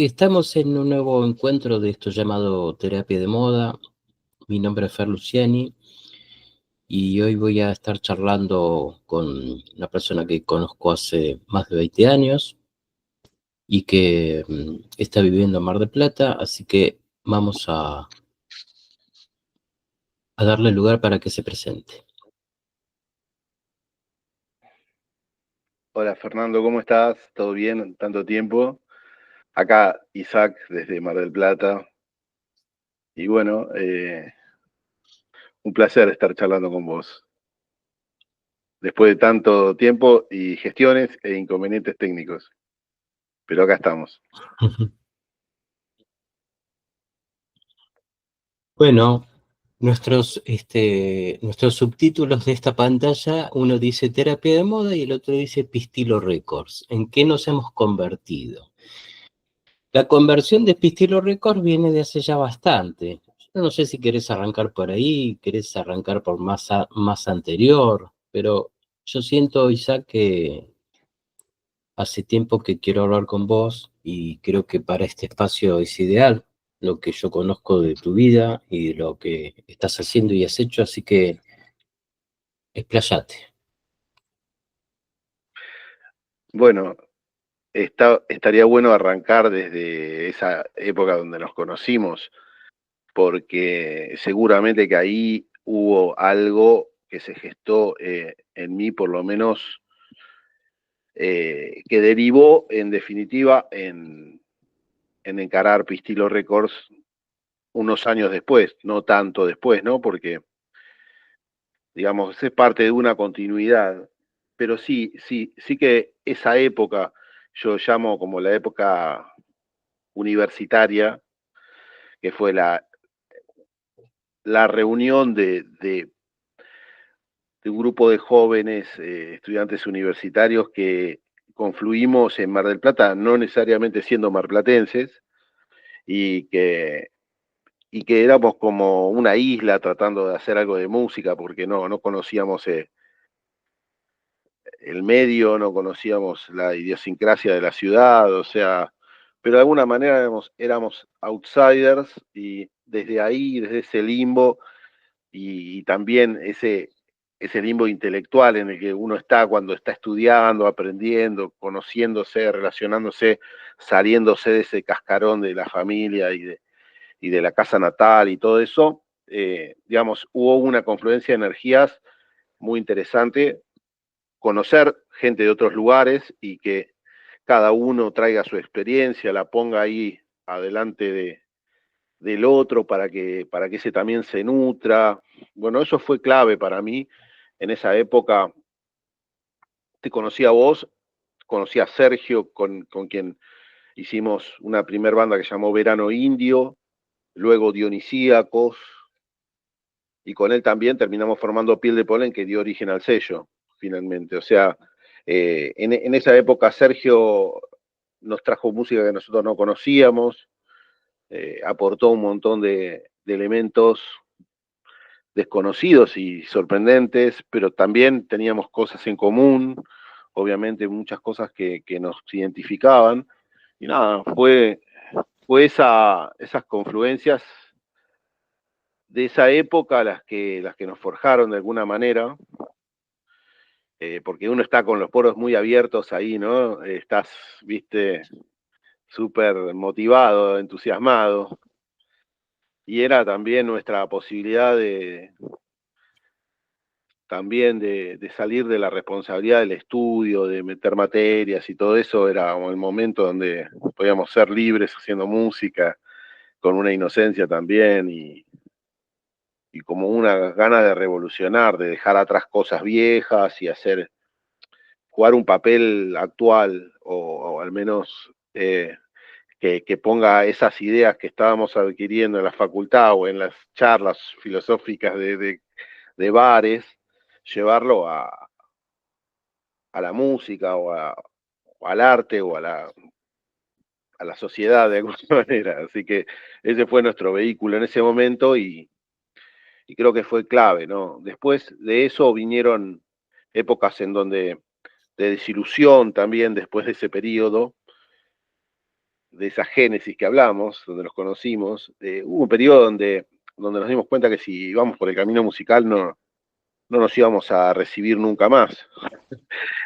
Estamos en un nuevo encuentro de esto llamado Terapia de Moda. Mi nombre es Fer Luciani y hoy voy a estar charlando con una persona que conozco hace más de 20 años y que está viviendo en Mar del Plata, así que vamos a darle lugar para que se presente. Hola Fernando, ¿cómo estás? ¿Todo bien? ¿Tanto tiempo? Acá Isaac desde Mar del Plata. Y bueno, un placer estar charlando con vos. Después de tanto tiempo y gestiones e inconvenientes técnicos. Pero acá estamos. Bueno, nuestros subtítulos de esta pantalla, uno dice Terapia de Moda y el otro dice Pistilo Records. ¿En qué nos hemos convertido? La conversión de Pistilo Records viene de hace ya bastante. Yo no sé si querés arrancar por ahí, querés arrancar por más anterior, pero yo siento, Isaac, que hace tiempo que quiero hablar con vos y creo que para este espacio es ideal lo que yo conozco de tu vida y de lo que estás haciendo y has hecho, así que explayate. Bueno, estaría bueno arrancar desde esa época donde nos conocimos, porque seguramente que ahí hubo algo que se gestó en mí, por lo menos, que derivó en definitiva en encarar Pistilo Records unos años después, no tanto después, ¿no? Porque, digamos, es parte de una continuidad, pero sí que esa época, yo llamo como la época universitaria, que fue la reunión de un grupo de jóvenes estudiantes universitarios que confluimos en Mar del Plata, no necesariamente siendo marplatenses, y que éramos como una isla tratando de hacer algo de música, porque no conocíamos el medio, no conocíamos la idiosincrasia de la ciudad, o sea, pero de alguna manera éramos outsiders y desde ahí, desde ese limbo y también ese limbo intelectual en el que uno está cuando está estudiando, aprendiendo, conociéndose, relacionándose, saliéndose de ese cascarón de la familia y de la casa natal y todo eso, digamos, hubo una confluencia de energías muy interesante, conocer gente de otros lugares y que cada uno traiga su experiencia, la ponga ahí adelante del otro para que ese también se nutra. Bueno, eso fue clave para mí en esa época. Te conocí a vos, conocí a Sergio, con quien hicimos una primer banda que llamó Verano Indio, luego Dionisíacos, y con él también terminamos formando Piel de Polen, que dio origen al sello, finalmente. O sea, en esa época Sergio nos trajo música que nosotros no conocíamos, aportó un montón de elementos desconocidos y sorprendentes, pero también teníamos cosas en común, obviamente muchas cosas que nos identificaban. Y nada, fue esas confluencias de esa época las que nos forjaron de alguna manera, porque uno está con los poros muy abiertos ahí, ¿no? Estás, viste, súper motivado, entusiasmado, y era también nuestra posibilidad también de salir de la responsabilidad del estudio, de meter materias y todo eso, era como el momento donde podíamos ser libres haciendo música, con una inocencia también y como una gana de revolucionar, de dejar atrás cosas viejas y jugar un papel actual o al menos que ponga esas ideas que estábamos adquiriendo en la facultad o en las charlas filosóficas de bares, llevarlo a la música o al arte o a la sociedad de alguna manera. Así que ese fue nuestro vehículo en ese momento y creo que fue clave, ¿no? Después de eso vinieron épocas en donde de desilusión también después de ese periodo, esa génesis que hablamos, donde nos conocimos, hubo un periodo donde nos dimos cuenta que si íbamos por el camino musical no nos íbamos a recibir nunca más.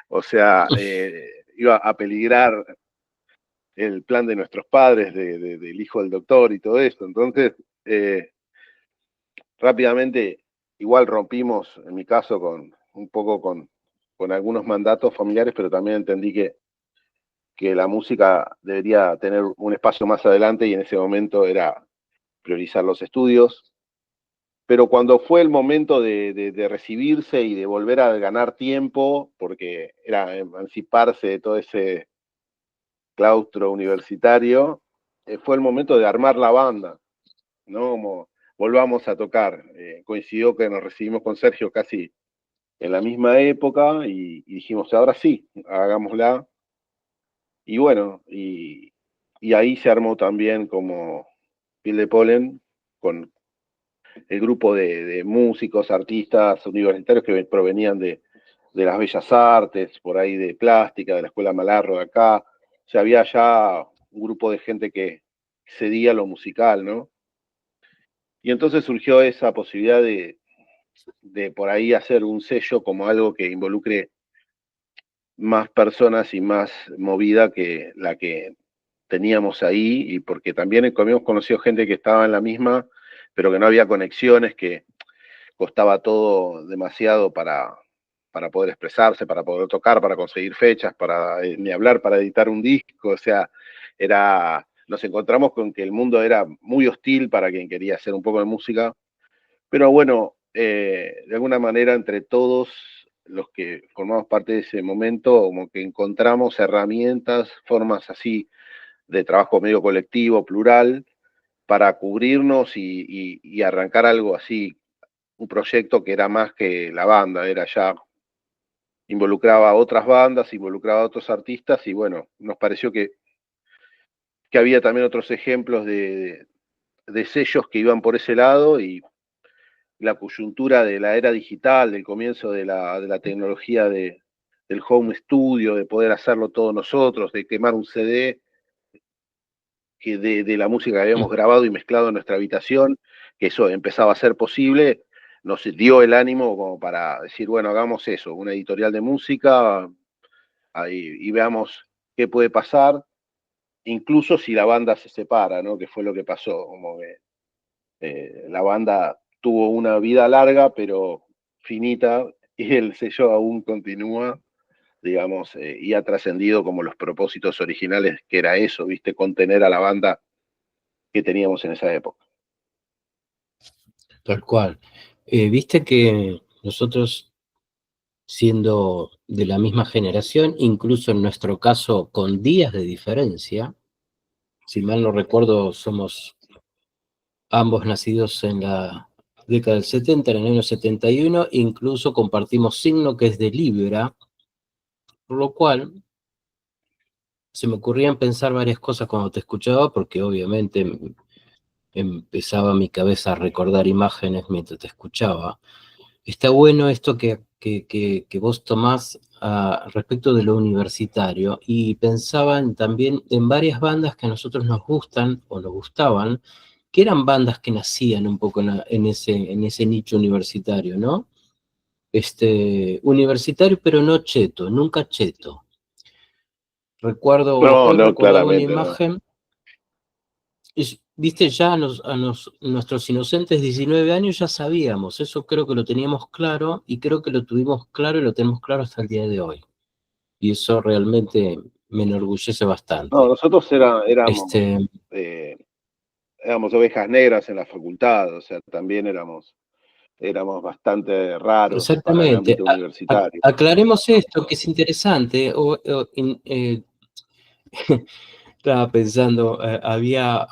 O sea, iba a peligrar el plan de nuestros padres, del hijo del doctor y todo esto. Entonces, rápidamente, igual rompimos, en mi caso, un poco con algunos mandatos familiares, pero también entendí que la música debería tener un espacio más adelante y en ese momento era priorizar los estudios. Pero cuando fue el momento de recibirse y de volver a ganar tiempo, porque era emanciparse de todo ese claustro universitario, fue el momento de armar la banda, ¿no? Como volvamos a tocar. Coincidió que nos recibimos con Sergio casi en la misma época y dijimos, ahora sí, hagámosla. Y bueno, y ahí se armó también como Piel de Polen, con el grupo de músicos, artistas universitarios que provenían de las bellas artes, por ahí de plástica, de la Escuela Malarro de acá. O sea, había ya un grupo de gente que cedía lo musical, ¿no? Y entonces surgió esa posibilidad de por ahí hacer un sello como algo que involucre más personas y más movida que la que teníamos ahí, y porque también habíamos conocido gente que estaba en la misma, pero que no había conexiones, que costaba todo demasiado para poder expresarse, para poder tocar, para conseguir fechas, para ni hablar, para editar un disco. O sea, nos encontramos con que el mundo era muy hostil para quien quería hacer un poco de música, pero bueno, de alguna manera entre todos los que formamos parte de ese momento, como que encontramos herramientas, formas así de trabajo medio colectivo, plural, para cubrirnos y arrancar algo así, un proyecto que era más que la banda, era ya, involucraba a otras bandas, involucraba a otros artistas, y bueno, nos pareció que había también otros ejemplos de sellos que iban por ese lado, y la coyuntura de la era digital, del comienzo de la tecnología del home studio, de poder hacerlo todos nosotros, de quemar un CD que de la música que habíamos grabado y mezclado en nuestra habitación, que eso empezaba a ser posible, nos dio el ánimo como para decir, bueno, hagamos eso, una editorial de música, y veamos qué puede pasar, incluso si la banda se separa, ¿no? Que fue lo que pasó, como que la banda tuvo una vida larga, pero finita, y el sello aún continúa, digamos, y ha trascendido como los propósitos originales, que era eso, ¿viste? Contener a la banda que teníamos en esa época. Tal cual. Viste que nosotros, siendo de la misma generación, incluso en nuestro caso con días de diferencia, si mal no recuerdo, somos ambos nacidos en la década del 70, en el año 71, incluso compartimos signo que es de Libra, por lo cual se me ocurrían pensar varias cosas cuando te escuchaba, porque obviamente empezaba mi cabeza a recordar imágenes mientras te escuchaba. Está bueno esto que vos tomás respecto de lo universitario, y pensaban también en varias bandas que a nosotros nos gustan o nos gustaban, que eran bandas que nacían un poco en ese nicho universitario, ¿no? Universitario, pero no cheto, nunca cheto. No, Hoy no, recordaba una claramente no. imagen, viste, ya nuestros inocentes 19 años ya sabíamos, eso creo que lo teníamos claro, y creo que lo tuvimos claro y lo tenemos claro hasta el día de hoy. Y eso realmente me enorgullece No, bastante. nosotros Este, eh, éramos ovejas negras en la facultad, o sea, también éramos bastante raros para el exactamente. ámbito universitario. Aclaremos esto, que es interesante. Estaba pensando, había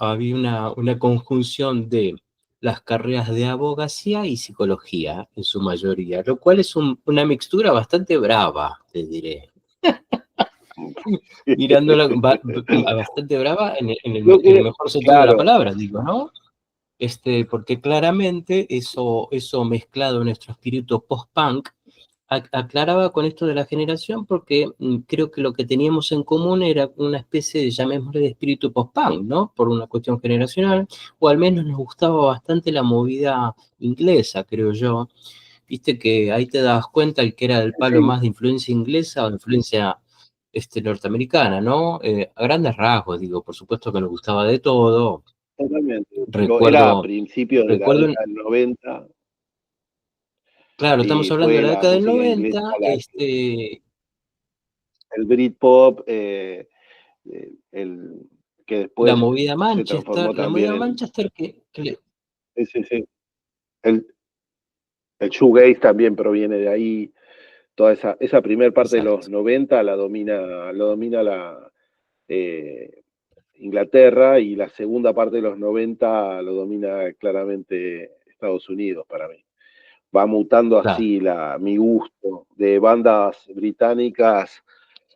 una conjunción de las carreras de abogacía y psicología en su mayoría, lo cual es una mixtura bastante brava, te diré. Mirándola bastante brava en el mejor sentido de la Claro, palabra, digo, ¿no? Porque claramente eso mezclado en nuestro espíritu post-punk aclaraba con esto de la generación porque creo que lo que teníamos en común era una especie de, llamémosle, de espíritu post-punk, ¿no? Por una cuestión generacional, o al menos nos gustaba bastante la movida inglesa, creo yo. Viste que ahí te dabas cuenta el que era del palo Sí, más de influencia inglesa o de influencia norteamericana, ¿no? A grandes rasgos, digo, por supuesto que nos gustaba de todo. totalmente. Pero era a Recuerdo, principios de la recuerdo, década del 90 claro, estamos y hablando de fue la la década del música inglesa 90, el Britpop, que la después movida se transformó Manchester, la también movida en, Manchester sí, sí, sí. El, el shoegaze también proviene de ahí. Toda esa primera parte de los exacto, 90 lo domina eh, Inglaterra, y la segunda parte de los 90 lo domina claramente Estados Unidos para mí. Va mutando claro, así mi gusto de bandas británicas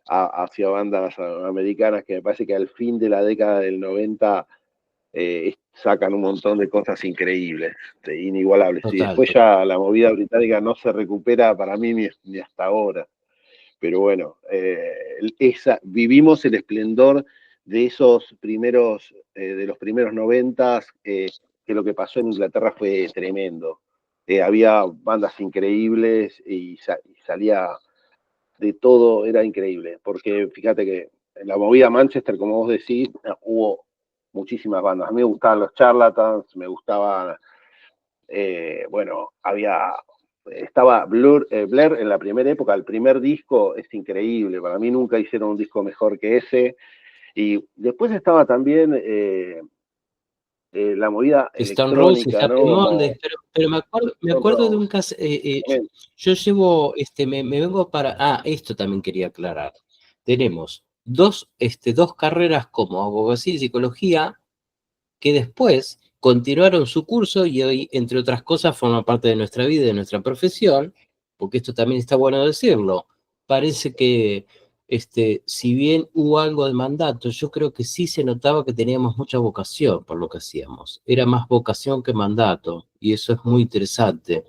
hacia bandas americanas, que me parece que al fin de la década del 90 sacan un montón de cosas increíbles, inigualables. Y total, después total, ya la movida británica no se recupera para mí ni hasta ahora. Pero bueno, vivimos el esplendor de esos primeros, de los primeros 90, que lo que pasó en Inglaterra fue tremendo. Había bandas increíbles y salía de todo, era increíble, porque fíjate que en la movida Manchester, como vos decís, hubo muchísimas bandas. A mí me gustaban los Charlatans, me gustaban, bueno, estaba Blair en la primera época, el primer disco es increíble, para mí nunca hicieron un disco mejor que ese, y después estaba también la movida Stone Roses, electrónica, Happy ¿no? Mondays, Como pero me acuerdo de un Rose, caso, también. yo llevo, me vengo esto también quería aclarar. Tenemos dos carreras como abogacía y psicología que después continuaron su curso y hoy, entre otras cosas, forman parte de nuestra vida y de nuestra profesión, porque esto también está bueno decirlo. Parece que, si bien hubo algo de mandato, yo creo que sí se notaba que teníamos mucha vocación por lo que hacíamos. Era más vocación que mandato, y eso es muy interesante.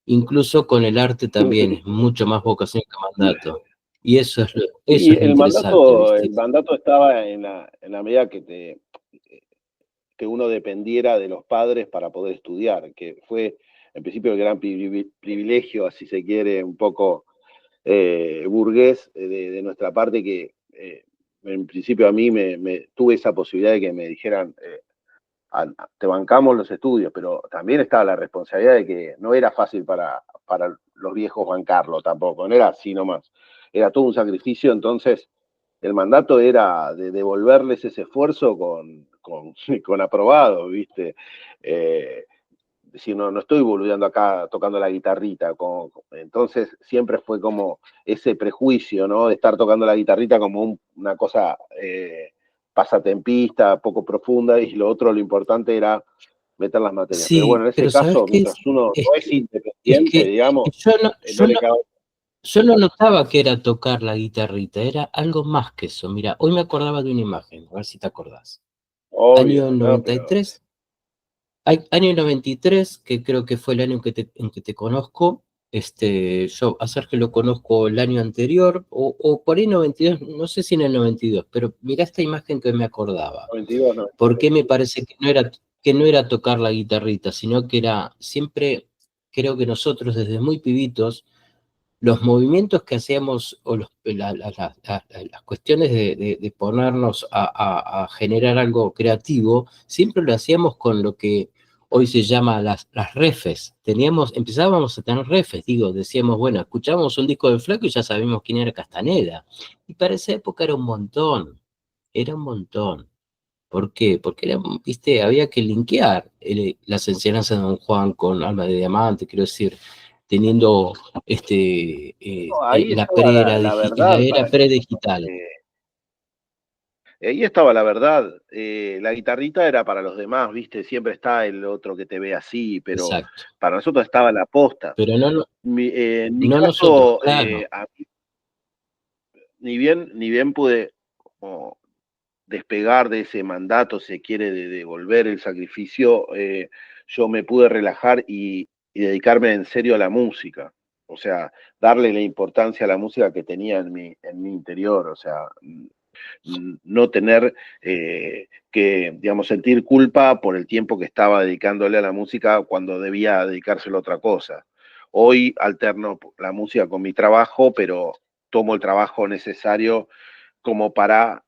Incluso con el arte también es mucho más vocación que mandato. Y eso Y es lo interesante, el ¿viste? mandato estaba en la medida que uno dependiera de los padres para poder estudiar, que fue en principio el gran privilegio, así se quiere, un poco burgués de nuestra parte, que en principio a mí tuve esa posibilidad de que me dijeran, te bancamos los estudios, pero también estaba la responsabilidad de que no era fácil para los viejos bancarlo tampoco, no era así nomás, era todo un sacrificio. Entonces el mandato era de devolverles ese esfuerzo con aprobado, ¿viste? Decir, no estoy boludeando acá tocando la guitarrita. Entonces siempre fue como ese prejuicio, ¿no? De estar tocando la guitarrita como una cosa pasatempista, poco profunda, y lo otro, lo importante era meter las materias. Pero bueno, Sí, en ese pero ¿sabes caso, qué mientras es? uno Es no es que, es independiente, que digamos, yo no, no yo le no, cabe. yo no notaba que era tocar la guitarrita, era algo más que eso. Mira, hoy me acordaba de una imagen, a ver si te acordás. Año Obvio, ¿no? noventa y Pero tres, año 93, que creo que fue el año en que te conozco. Yo a Sergio lo conozco el año anterior, o por ahí 92, no sé si en el 92, pero mira esta imagen que me acordaba. 92, ¿Por 93. qué me parece que no era tocar la guitarrita, sino que era siempre, creo que nosotros desde muy pibitos, los movimientos que hacíamos o las cuestiones de ponernos a generar algo creativo, siempre lo hacíamos con lo que hoy se llama las refes. Empezábamos a tener refes, digo, decíamos, bueno, escuchábamos un disco de Flaco y ya sabíamos quién era Castaneda. Y para esa época era un montón. ¿Por qué? Porque viste, había que linkear las enseñanzas de Don Juan con Alma de Diamante, quiero decir, teniendo No, ahí la estaba la la verdad era predigital. ahí estaba la verdad. La guitarrita era para los demás, ¿viste? Siempre está el otro que te ve así, pero Exacto. para nosotros estaba la posta. Pero no, no, En mi no nosotros, caso, claro. ni bien pude como despegar de ese mandato, se quiere, de devolver el sacrificio, yo me pude relajar y dedicarme en serio a la música. O sea, darle la importancia a la música que tenía en mi interior, o sea, no tener que, digamos, sentir culpa por el tiempo que estaba dedicándole a la música cuando debía dedicárselo a otra cosa. Hoy alterno la música con mi trabajo, pero tomo el trabajo necesario como para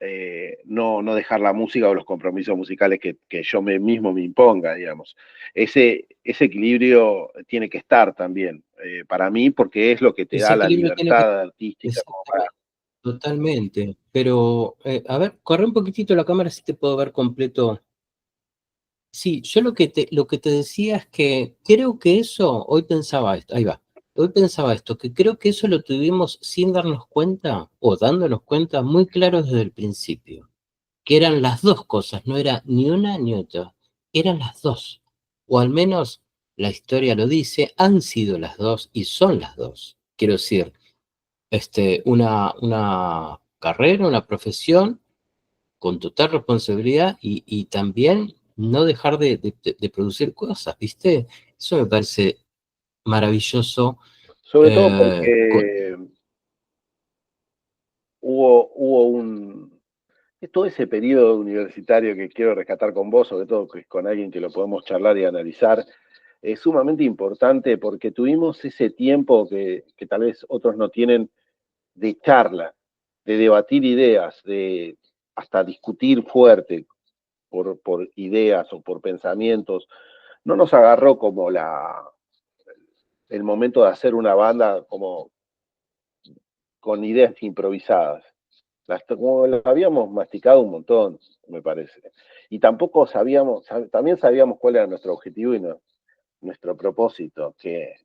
no dejar la música o los compromisos musicales que yo mismo me imponga, digamos. Ese equilibrio tiene que estar también para mí porque es lo que te Ese da la equilibrio tiene que... libertad artística como para... Exactamente, totalmente. Pero, a ver, corre un poquitito la cámara si te puedo ver completo. Sí, yo lo que te decía es que creo que eso, hoy pensaba esto, ahí va, hoy pensaba esto, que creo que eso lo tuvimos sin darnos cuenta o dándonos cuenta muy claro desde el principio, que eran las dos cosas, no era ni una ni otra, eran las dos, o al menos la historia lo dice, han sido las dos y son las dos. Quiero decir, una carrera, una profesión con total responsabilidad y también no dejar de producir cosas, ¿viste? Eso me parece maravilloso. Sobre todo eh, con- porque hubo todo ese periodo universitario que quiero rescatar con vos, sobre todo que es con alguien que lo podemos charlar y analizar, es sumamente importante porque tuvimos ese tiempo que tal vez otros no tienen de charla, de debatir ideas, de hasta discutir fuerte por ideas o por pensamientos. No nos agarró como el momento de hacer una banda como con ideas improvisadas. Como las habíamos masticado un montón, me parece. Y tampoco sabíamos, también sabíamos cuál era nuestro objetivo y nuestro propósito, que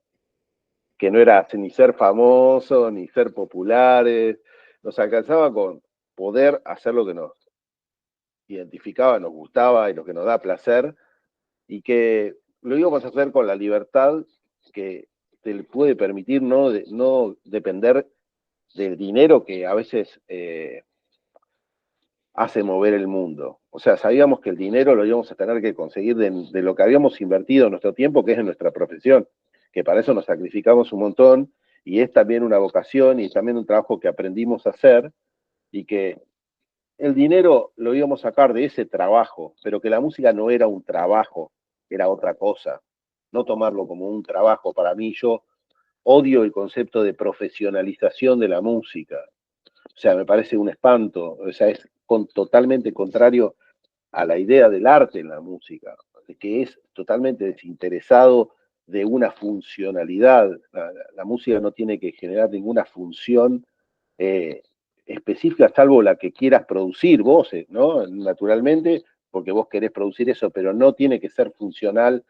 no era ni ser famoso, ni ser populares. Nos alcanzaba con poder hacer lo que nos identificaba, nos gustaba y lo que nos da placer, y que lo íbamos a hacer con la libertad que te puede permitir no depender del dinero que a veces hace mover el mundo. O sea, sabíamos que el dinero lo íbamos a tener que conseguir de lo que habíamos invertido en nuestro tiempo, que es en nuestra profesión, que para eso nos sacrificamos un montón, y es también una vocación y también un trabajo que aprendimos a hacer, y que el dinero lo íbamos a sacar de ese trabajo, pero que la música no era un trabajo, era otra cosa. No tomarlo como un trabajo. Para mí, yo odio el concepto de profesionalización de la música. O sea, me parece un espanto. O sea, es totalmente contrario a la idea del arte en la música, que es totalmente desinteresado de una funcionalidad. La música no tiene que generar ninguna función eh, específica, salvo la que quieras producir vos, ¿no? Naturalmente, porque vos querés producir eso, pero no tiene que ser funcional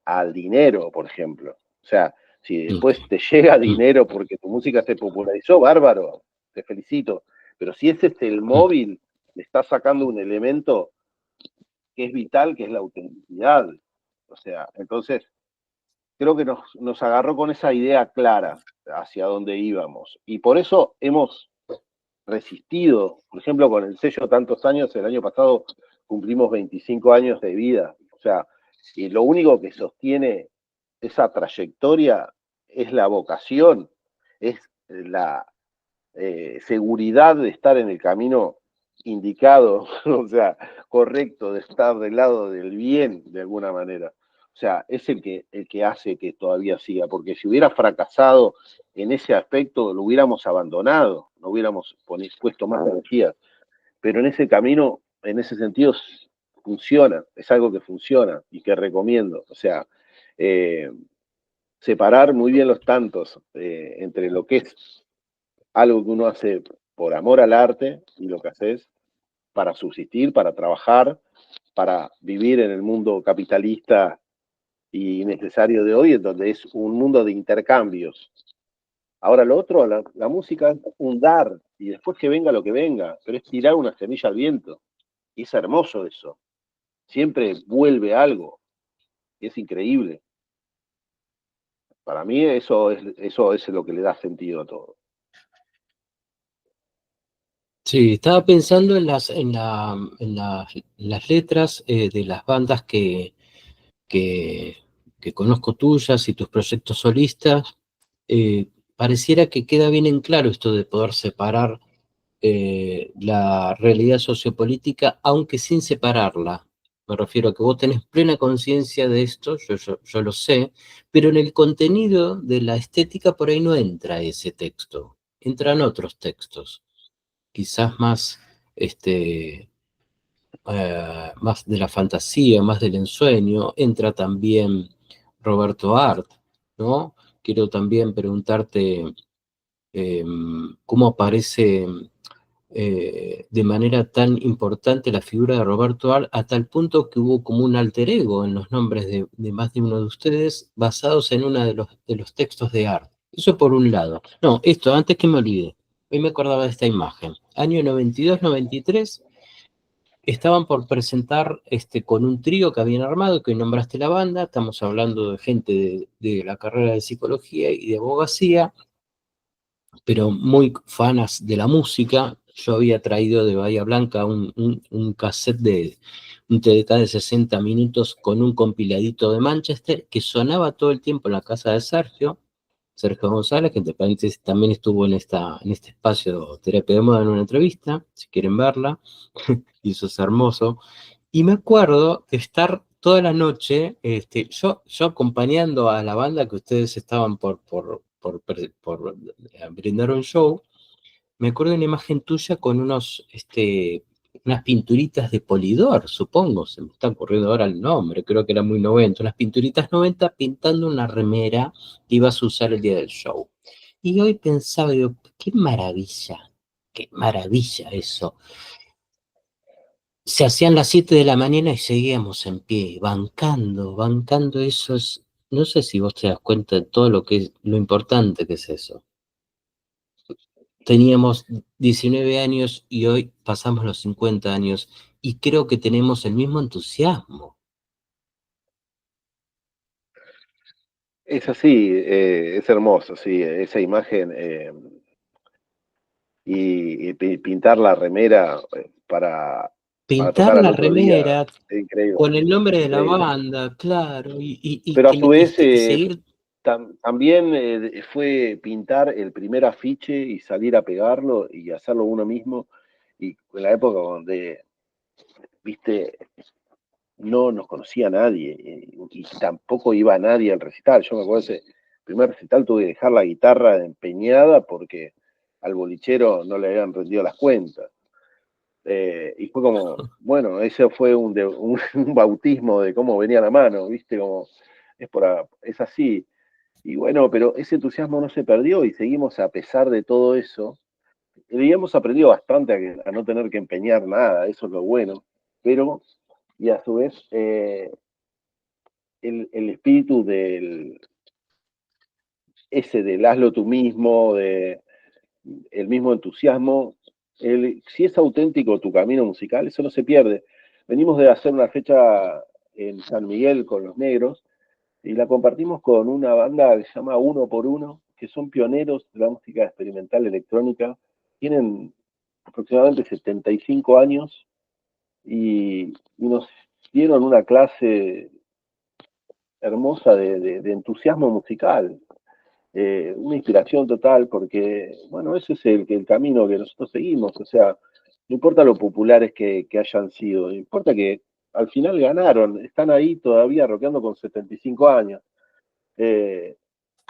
al dinero, por ejemplo. O sea, si después te llega dinero porque tu música se popularizó, bárbaro, te felicito. Pero si ese es el móvil, le estás sacando un elemento que es vital, que es la autenticidad. O sea, entonces creo que nos agarró con esa idea clara hacia dónde íbamos. Y por eso hemos resistido, por ejemplo, con el sello tantos años, el año pasado cumplimos 25 años de vida. O sea, y lo único que sostiene esa trayectoria es la vocación, es la seguridad de estar en el camino indicado, o sea, correcto, de estar del lado del bien de alguna manera. O sea, es el que hace que todavía siga, porque si hubiera fracasado en ese aspecto, lo hubiéramos abandonado, no hubiéramos puesto más energía. Pero en ese camino, en ese sentido, funciona, es algo que funciona y que recomiendo. O sea, eh, separar muy bien los tantos entre lo que es algo que uno hace por amor al arte y lo que haces para subsistir, para trabajar, para vivir en el mundo capitalista y necesario de hoy, en donde es un mundo de intercambios. Ahora lo otro, la música es un dar y después que venga lo que venga, pero es tirar una semilla al viento. Y es hermoso eso. Siempre vuelve algo. Y es increíble. Para mí eso es lo que le da sentido a todo. Sí, estaba pensando en las letras de las bandas que, que conozco tuyas y tus proyectos solistas. pareciera que queda bien en claro esto de poder separar la realidad sociopolítica, aunque sin separarla. Me refiero a que vos tenés plena conciencia de esto, yo lo sé, pero en el contenido de la estética por ahí no entra ese texto, entran otros textos, quizás más, más de la fantasía, más del ensueño, entra también Roberto Art, ¿no? Quiero también preguntarte cómo aparece de manera tan importante la figura de Roberto Art, a tal punto que hubo como un alter ego en los nombres de más de uno de ustedes, basados en uno de los textos de Art. Eso por un lado. No, esto, antes que me olvide, hoy me acordaba de esta imagen. Año 92-93, estaban por presentar con un trío que habían armado, que nombraste la banda, estamos hablando de gente de la carrera de psicología y de abogacía, pero muy fanas de la música. Yo había traído de Bahía Blanca un cassette de un TDK de 60 minutos con un compiladito de Manchester que sonaba todo el tiempo en la casa de Sergio González, que entre paréntesis también estuvo en este espacio Terapia de Moda en una entrevista, si quieren verla, y eso es hermoso. Y me acuerdo de estar toda la noche, yo acompañando a la banda que ustedes estaban por brindar un show. Me acuerdo de una imagen tuya con unas pinturitas de Polidor, supongo, se me está ocurriendo ahora el nombre, creo que era muy 90, unas pinturitas 90 pintando una remera que ibas a usar el día del show. Y hoy pensaba, digo, qué maravilla eso. Se hacían las 7 de la mañana y seguíamos en pie, bancando esos. No sé si vos te das cuenta de todo lo importante que es eso. Teníamos 19 años y hoy pasamos los 50 años y creo que tenemos el mismo entusiasmo. Es así, es hermoso, sí, esa imagen y pintar la remera para Pintar tocar al la otro día, remera es increíble, con el nombre de la increíble. banda, claro, Pero a su vez, y seguir. también fue pintar el primer afiche y salir a pegarlo y hacerlo uno mismo. Y en la época donde, viste, no nos conocía nadie y tampoco iba nadie al recital. Yo me acuerdo ese primer recital tuve que dejar la guitarra empeñada porque al bolichero no le habían rendido las cuentas. Y fue como, bueno, ese fue un bautismo de cómo venía la mano, ¿viste? Como, es así. Y bueno, pero ese entusiasmo no se perdió y seguimos a pesar de todo eso. Y hemos aprendido bastante a no tener que empeñar nada, eso es lo bueno. Pero, y a su vez, el espíritu ese del hazlo tú mismo, el mismo entusiasmo, si es auténtico tu camino musical, eso no se pierde. Venimos de hacer una fecha en San Miguel con los negros y la compartimos con una banda que se llama Uno por Uno, que son pioneros de la música experimental electrónica. Tienen aproximadamente 75 años y nos dieron una clase hermosa de entusiasmo musical, una inspiración total, porque, bueno, ese es el camino que nosotros seguimos, o sea, no importa lo populares que hayan sido, importa que al final ganaron, están ahí todavía rockeando con 75 años, eh,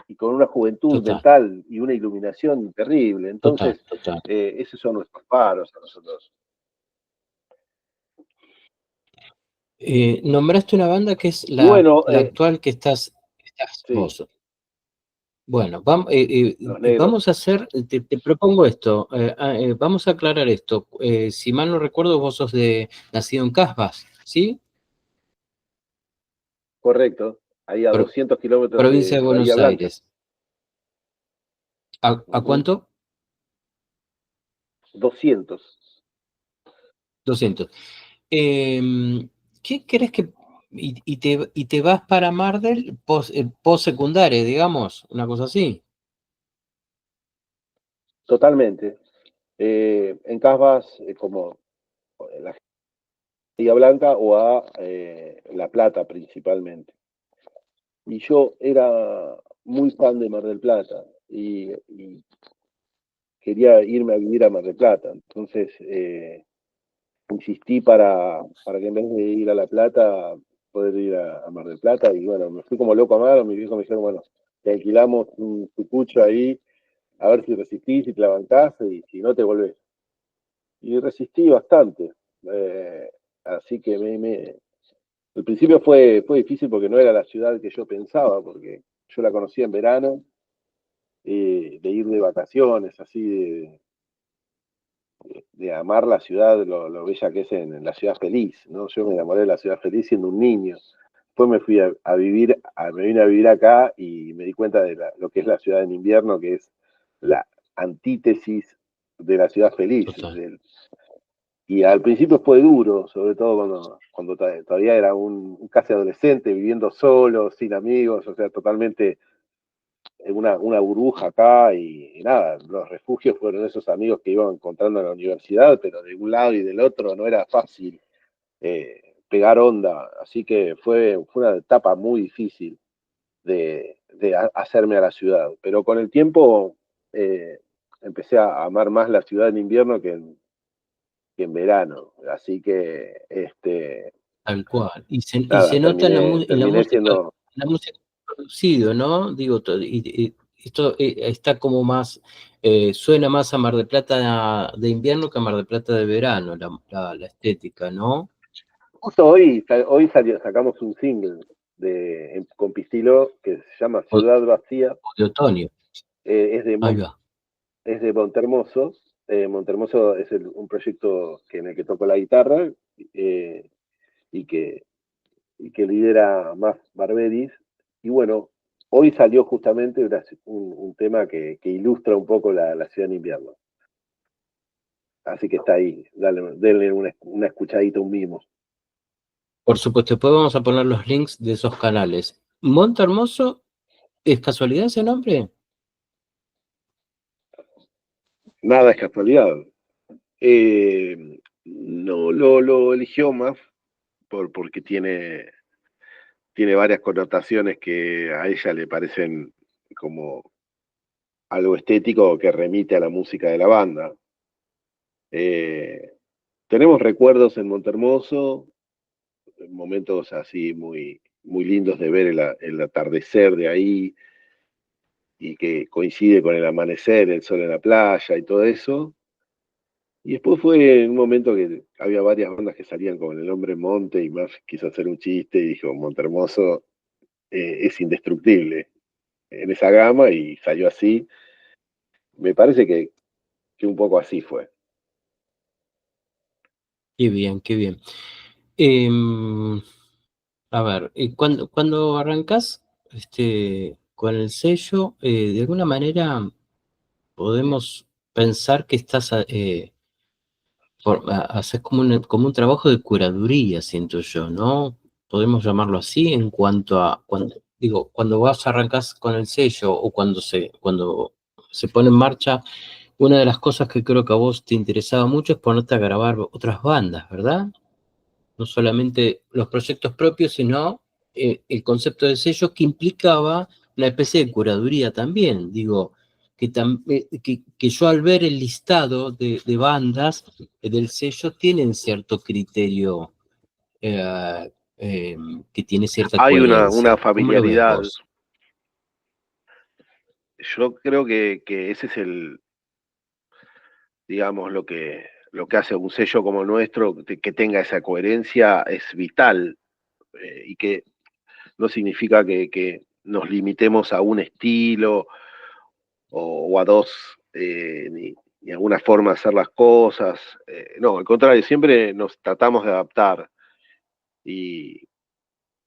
y con una juventud Total, mental y una iluminación terrible, total, entonces, total. esos son nuestros paros a nosotros. Nombraste una banda que es Y bueno, la actual que estás sí, vos. Bueno, los negros, vamos a hacer, te propongo esto, vamos a aclarar esto. Si mal no recuerdo, vos sos nacido en Casbas, ¿sí? correcto, ahí a Pro- 200 kilómetros Provincia de de Bahía Buenos Blanca. Aires. A Ujú. cuánto? 200. 200. ¿Qué crees que... y te vas para Mardel post secundaria, digamos, una cosa así? Totalmente. En Casbas, como en la Bahía Blanca o a La Plata principalmente. Y yo era muy fan de Mar del Plata. y quería irme a vivir a Mar del Plata. Entonces insistí para que en vez de ir a La Plata, poder ir a Mar del Plata. Y bueno, me fui como loco a Mar. Mis viejos me dijeron, bueno, te alquilamos un tucucho ahí, a ver si resistís, si te la bancás, y si no te volvés. Y resistí bastante. Eh, Así que al principio fue difícil porque no era la ciudad que yo pensaba, porque yo la conocía en verano, de ir de vacaciones, así de amar la ciudad, lo bella que es en la ciudad feliz, ¿no? Yo me enamoré de la ciudad feliz siendo un niño. Después me fui a vivir, me vine a vivir acá y me di cuenta de lo que es la ciudad en invierno, que es la antítesis de la ciudad feliz. Total. Y al principio fue duro, sobre todo cuando todavía era un casi adolescente, viviendo solo, sin amigos, o sea, totalmente en una burbuja acá y nada, los refugios fueron esos amigos que iban encontrando en la universidad, pero de un lado y del otro no era fácil pegar onda, así que fue una etapa muy difícil de hacerme a la ciudad, pero con el tiempo empecé a amar más la ciudad en invierno que en verano, así que Tal cual. Y nada, se nota en terminé siendo. la música producido, ¿no? Digo, y esto está como más, suena más a Mar del Plata de invierno que a Mar del Plata de verano, la estética, ¿no? Justo hoy sacamos un single con Pistilo que se llama O, Ciudad Vacía, o de otoño. es de Ahí va. es de Montermoso. Montermoso es un proyecto en el que toco la guitarra, eh, y, que, y que lidera más Barberis. Y bueno, hoy salió justamente un tema que ilustra un poco la ciudad en invierno. Así que está ahí, denle una escuchadita, un mimo. Por supuesto, después vamos a poner los links de esos canales. Monte Hermoso, ¿es casualidad ese nombre? Nada es casualidad. No lo eligió más porque tiene varias connotaciones que a ella le parecen como algo estético que remite a la música de la banda. Eh, Tenemos recuerdos en Montermoso, momentos así muy lindos de ver el atardecer de ahí y que coincide con el amanecer, el sol en la playa y todo eso. Y después fue en un momento que había varias bandas que salían con el nombre Monte y más quiso hacer un chiste y dijo, Montermoso es indestructible en esa gama y salió así. Me parece que un poco así fue. Qué bien, qué bien. Em, a ver, cuando arrancás con el sello, de alguna manera podemos pensar que haces como un trabajo de curaduría, siento yo, ¿no? Podemos llamarlo así en cuanto a, cuando vas arrancás con el sello o cuando se pone en marcha, una de las cosas que creo que a vos te interesaba mucho es ponerte a grabar otras bandas, ¿verdad? No solamente los proyectos propios, sino el concepto de sello que implicaba una especie de curaduría también. Digo, que yo al ver el listado de bandas del sello tienen cierto criterio, eh, eh, que tiene cierta Hay una coherencia. ¿Cómo lo ves familiaridad. vos? Yo creo que ese es digamos, lo que hace un sello como el nuestro, que tenga esa coherencia, es vital, y que no significa que nos limitemos a un estilo o a dos, ni a una forma de hacer las cosas. No, al contrario, siempre nos tratamos de adaptar y,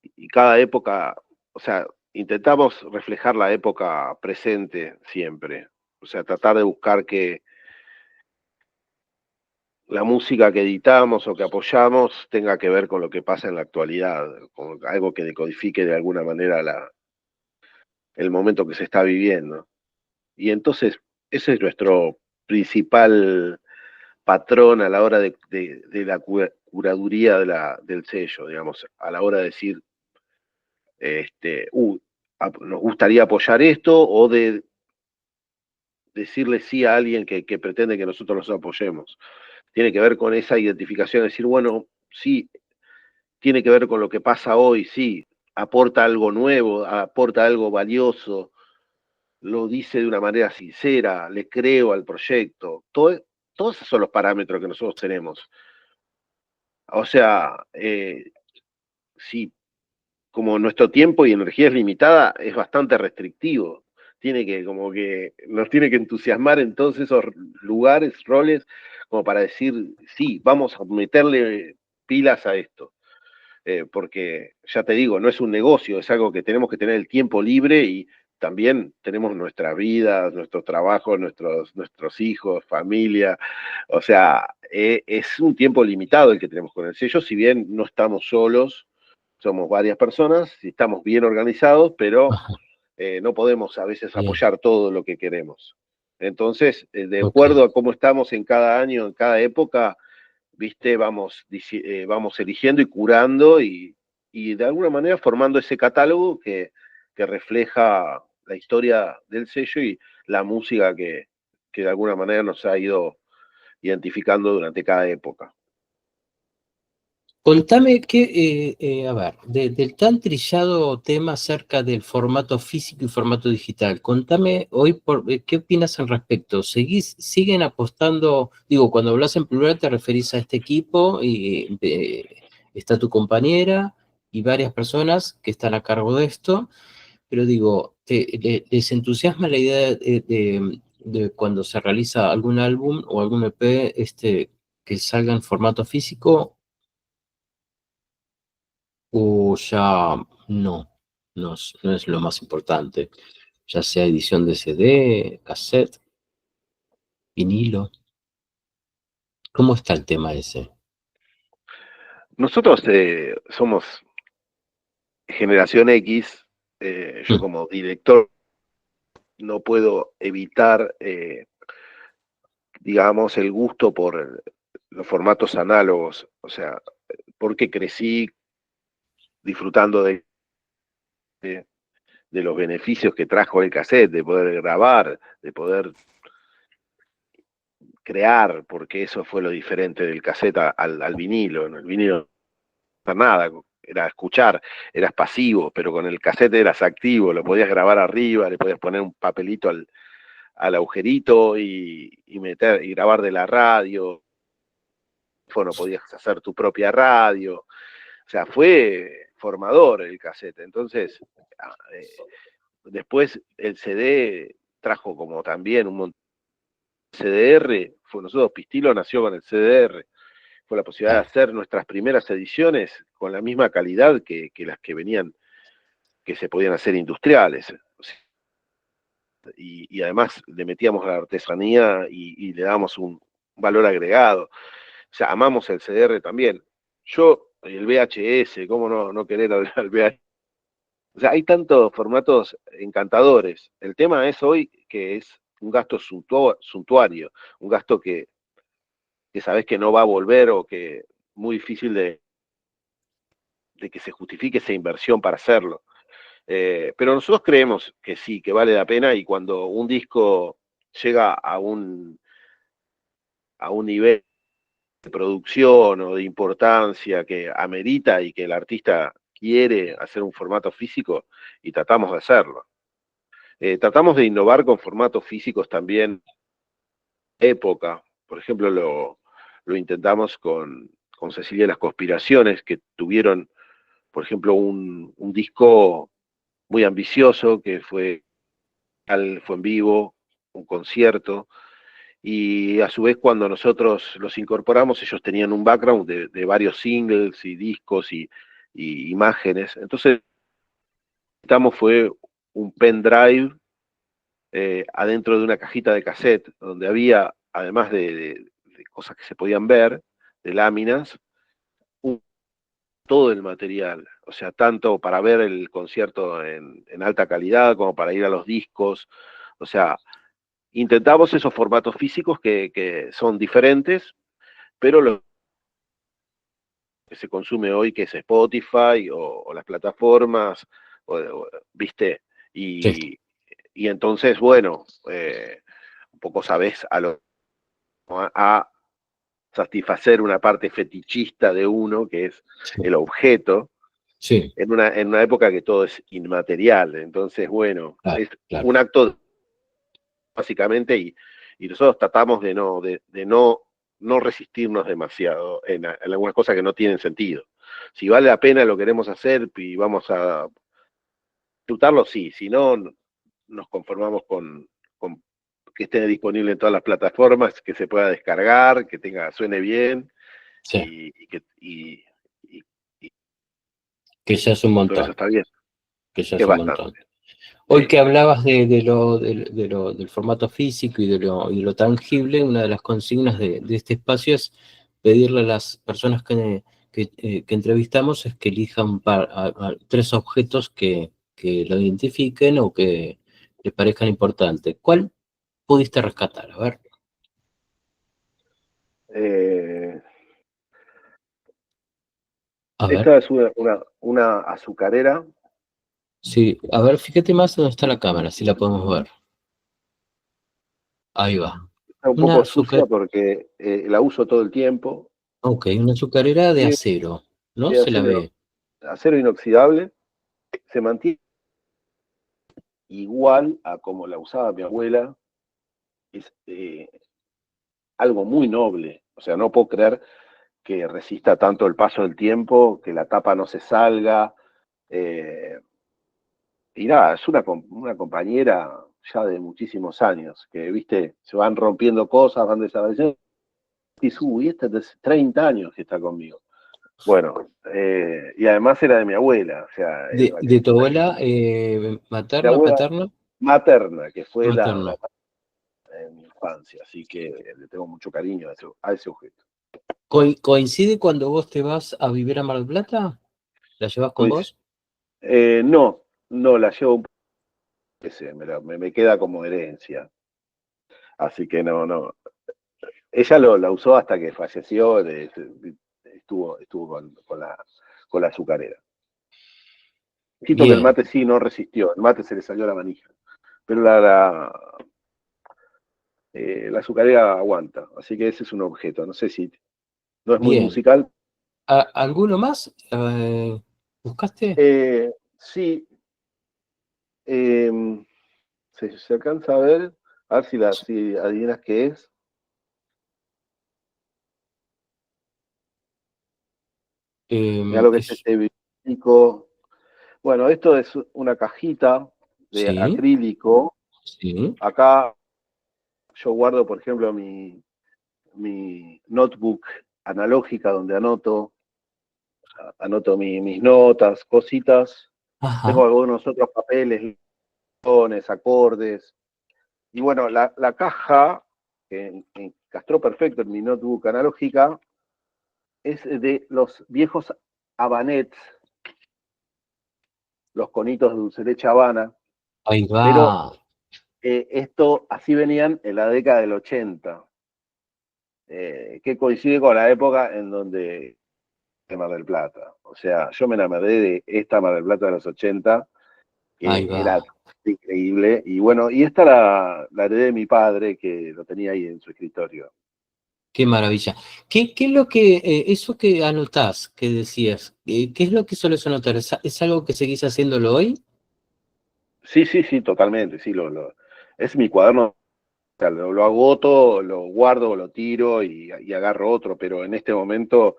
y cada época, o sea, intentamos reflejar la época presente siempre. O sea, tratar de buscar que la música que editamos o que apoyamos tenga que ver con lo que pasa en la actualidad, con algo que decodifique de alguna manera el momento que se está viviendo. Y entonces, ese es nuestro principal patrón a la hora de la curaduría del sello, digamos, a la hora de decir, nos gustaría apoyar esto, o de decirle sí a alguien que pretende que nosotros los apoyemos. Tiene que ver con esa identificación, decir, bueno, sí, tiene que ver con lo que pasa hoy, sí, aporta algo nuevo, aporta algo valioso, lo dice de una manera sincera, le creo al proyecto. Todos esos son los parámetros que nosotros tenemos. O sea, sí, como nuestro tiempo y energía es limitada, es bastante restrictivo. Como que nos tiene que entusiasmar en todos esos lugares, roles, como para decir, sí, vamos a meterle pilas a esto. Porque ya te digo, no es un negocio, es algo que tenemos que tener el tiempo libre y también tenemos nuestra vida, nuestro trabajo, nuestros hijos, familia. O sea, es un tiempo limitado el que tenemos con el sello, si bien no estamos solos, somos varias personas, y estamos bien organizados, pero Ajá, no podemos a veces bien, apoyar todo lo que queremos. Entonces, de ok. acuerdo a cómo estamos en cada año, en cada época, viste, vamos eligiendo y curando y de alguna manera formando ese catálogo que refleja la historia del sello y la música que de alguna manera nos ha ido identificando durante cada época. Contame que, a ver, del tan trillado tema acerca del formato físico y formato digital, contame hoy qué opinas al respecto. ¿Siguen apostando? Digo, cuando hablas en plural te referís a este equipo y está tu compañera y varias personas que están a cargo de esto, pero digo, ¿les entusiasma la idea de cuando se realiza algún álbum o algún EP que salga en formato físico? O ya no es lo más importante, ya sea edición de CD, cassette, vinilo. ¿Cómo está el tema ese? Nosotros somos generación X, yo Mm, como director no puedo evitar, digamos, el gusto por los formatos análogos, o sea, porque crecí disfrutando de, de los beneficios que trajo el cassette, de poder grabar, de poder crear, porque eso fue lo diferente del cassette al vinilo. En el vinilo no nada, era escuchar, eras pasivo, pero con el cassette eras activo, lo podías grabar arriba, le podías poner un papelito al agujerito meter y grabar de la radio, bueno, podías hacer tu propia radio, o sea, fue formador el cassette. Entonces, después el CD trajo como también un montón de CDR, nosotros Pistilo nació con el CDR, fue la posibilidad de claro. hacer nuestras primeras ediciones con la misma calidad que las que venían, que se podían hacer industriales. O sea, y además le metíamos la artesanía le damos un valor agregado. O sea, amamos el CDR también. Yo, el VHS, ¿cómo no querer hablar del VHS? O sea, hay tantos formatos encantadores. El tema es hoy que es un gasto suntuario, un gasto que sabes que no va a volver o que muy difícil de que se justifique esa inversión para hacerlo. Pero nosotros creemos que sí, que vale la pena y cuando un disco llega a un nivel de producción o de importancia que amerita y que el artista quiere hacer un formato físico y tratamos de hacerlo. Tratamos de innovar con formatos físicos también época. Por ejemplo, lo intentamos con Cecilia y las Conspiraciones, que tuvieron, por ejemplo, un disco muy ambicioso que fue en vivo, un concierto, y a su vez cuando nosotros los incorporamos, ellos tenían un background de varios singles y discos y imágenes. Entonces, fue un pendrive adentro de una cajita de cassette, donde había, además de cosas que se podían ver, de láminas, todo el material, o sea, tanto para ver el concierto en alta calidad como para ir a los discos, o sea, intentamos esos formatos físicos que son diferentes, pero lo que se consume hoy, que es Spotify o las plataformas, ¿viste? Sí, Y entonces, bueno, tampoco sabés a satisfacer una parte fetichista de uno, que es sí, el objeto, sí, en una época que todo es inmaterial. Entonces, bueno, claro, es claro. un acto básicamente, y nosotros tratamos de no resistirnos demasiado en algunas cosas que no tienen sentido. Si vale la pena lo queremos hacer y vamos a disfrutarlo, sí, si no, nos conformamos con que esté disponible en todas las plataformas, que se pueda descargar, que suene bien Sí, y que ya es un con todo eso montón, está bien, que ya que es es un bastante. montón. Hoy Sí. que hablabas del formato físico y de lo tangible, una de las consignas de este espacio es pedirle a las personas que entrevistamos es que elijan tres objetos que lo identifiquen o que les parezcan importantes. ¿Cuál pudiste rescatar? A ver. Eh, A ver. esta es una azucarera. Sí, a ver, fíjate más dónde está la cámara, si la podemos ver. Ahí va. Está un Una poco sucia azúcar, porque la uso todo el tiempo. ok, una azucarera de Y acero, ¿no? de Se la ve. acero inoxidable, se mantiene igual a como la usaba mi abuela. Es algo muy noble. O sea, no puedo creer que resista tanto el paso del tiempo, que la tapa no se salga. eh, y nada, es una compañera ya de muchísimos años, que, viste, se van rompiendo cosas, van desapareciendo. Y esta es de 30 años que está conmigo. Bueno, y además era de mi abuela, o sea, De tu abuela mi materna, abuela paterna, materna, que fue materna. la en mi infancia, así que le tengo mucho cariño a ese objeto. ¿Coincide cuando vos te vas a vivir a Mar del Plata? ¿La llevas con Pues vos? no, no la llevo, me queda como herencia, así que no. Ella la usó hasta que falleció, estuvo con la azucarera. Quito que el Bien, mate sí no resistió, el mate se le salió la manija, pero la azucarera aguanta, así que ese es un objeto, no sé si no es muy bien. musical. ¿Alguno más? ¿Buscaste? Sí, eh, se alcanza a ver si adivinas qué es. Mira lo que es Es, este bíblico. Bueno, esto es una cajita de sí, acrílico. sí. Acá yo guardo, por ejemplo, mi notebook analógica donde anoto mis notas, cositas. Tengo Ajá. algunos otros papeles, guiones, acordes. Y bueno, la caja, que encastró perfecto en mi notebook analógica, es de los viejos Habanets, los conitos de dulce leche Habana, Ahí va. pero esto así venían en la década del 80, que coincide con la época en donde de Mar del Plata. O sea, yo me enamoré de esta Mar del Plata de los 80, Ahí que va. era increíble. Y bueno, y esta la heredé de mi padre, que lo tenía ahí en su escritorio. Qué maravilla. ¿Qué es lo que, eso que anotás, que decías, qué es lo que sueles anotar? ¿Es algo que seguís haciéndolo hoy? Sí, totalmente, sí, es mi cuaderno. O sea, lo agoto, lo guardo, lo tiro y agarro otro, pero en este momento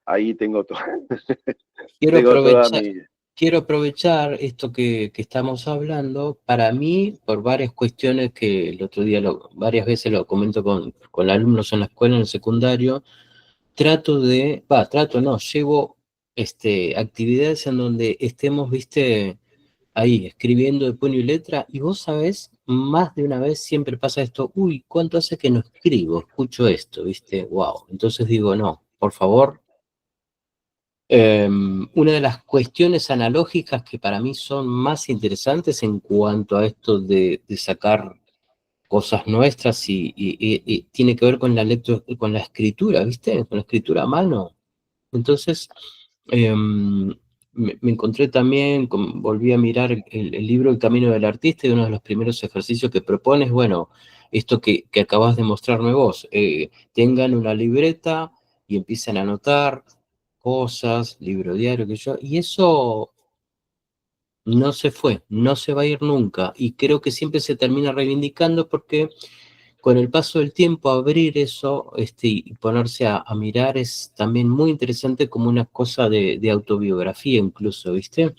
ahí Quiero tengo toda aprovechar, mi... quiero aprovechar esto que estamos hablando para mí, por varias cuestiones que el otro día varias veces lo comento con alumnos en la escuela, en el secundario. Trato no, llevo actividades en donde estemos, viste, ahí, escribiendo de puño y letra, y vos sabés, más de una vez siempre pasa esto, uy, ¿cuánto hace que no escribo? Escucho esto, viste, wow. Entonces digo, no, por favor, una de las cuestiones analógicas que para mí son más interesantes en cuanto a esto de sacar cosas nuestras y tiene que ver con con la escritura, ¿viste? Con la escritura a mano. Entonces, me encontré también, volví a mirar el libro El Camino del Artista y uno de los primeros ejercicios que propones, bueno, esto que acabas de mostrarme vos, tengan una libreta y empiezan a anotar cosas, libro diario, que yo, y eso no se fue, no se va a ir nunca, y creo que siempre se termina reivindicando porque con el paso del tiempo abrir eso y ponerse a mirar es también muy interesante como una cosa de autobiografía incluso, ¿viste?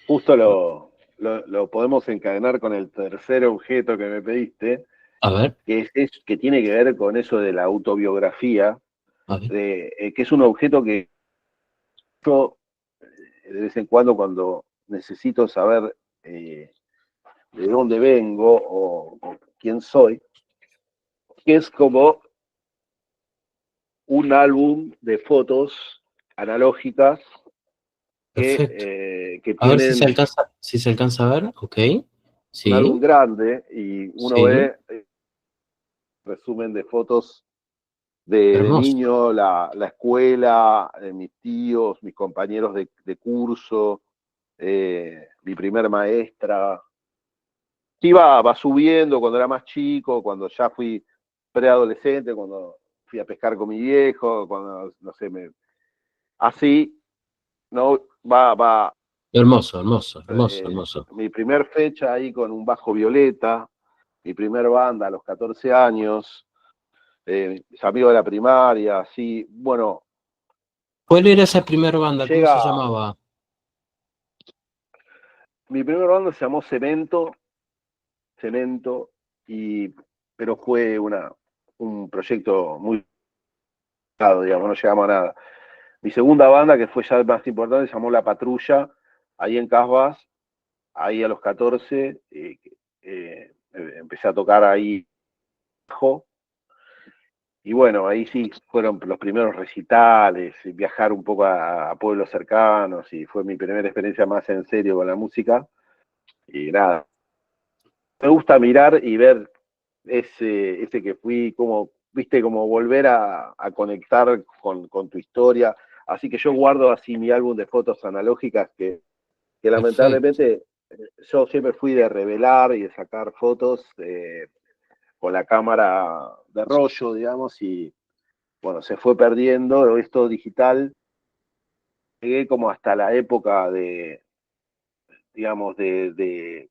Justo lo podemos encadenar con el tercer objeto que me pediste, A ver, que tiene que ver con eso de la autobiografía, a ver, que es un objeto que yo de vez en cuando necesito saber de dónde vengo o quién soy, que es como un álbum de fotos analógicas perfecto. que A ver tienen si se alcanza a ver, ok, un álbum sí, grande y uno sí, ve resumen de fotos de hermoso, niño, la escuela, mis tíos, mis compañeros de curso, mi primer maestra. Sí, va subiendo cuando era más chico, cuando ya fui preadolescente, cuando fui a pescar con mi viejo, cuando, no sé, así, ¿no? Va, hermoso, hermoso, hermoso, hermoso. mi primer fecha ahí con un bajo violeta, mi primer banda a los 14 años, mis amigos de la primaria, así, bueno, ¿Cuál era esa primera banda? ¿Cómo se llega, llamaba? mi primer banda se llamó Cemento, pero fue un proyecto muy, digamos, no llegamos a nada. Mi segunda banda, que fue ya más importante, se llamó La Patrulla, ahí en Casbah, ahí a los 14, empecé a tocar ahí, y bueno, ahí sí fueron los primeros recitales, viajar un poco a pueblos cercanos, y fue mi primera experiencia más en serio con la música, y nada, me gusta mirar y ver ese que fui, como, viste, como volver a conectar con tu historia, así que yo guardo así mi álbum de fotos analógicas que Perfecto. lamentablemente yo siempre fui de revelar y de sacar fotos con la cámara de rollo, digamos, y bueno, se fue perdiendo esto digital. Llegué como hasta la época digamos, del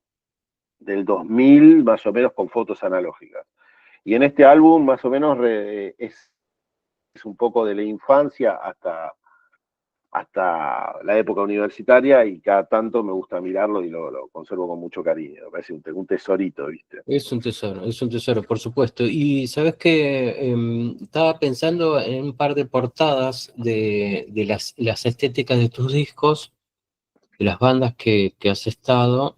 2000, más o menos con fotos analógicas. Y en este álbum, más o menos, es un poco de la infancia hasta la época universitaria y cada tanto me gusta mirarlo y lo conservo con mucho cariño. Me parece un tesorito, ¿viste? Es un tesoro, por supuesto. Y sabes que estaba pensando en un par de portadas de las estéticas de tus discos, de las bandas que has estado.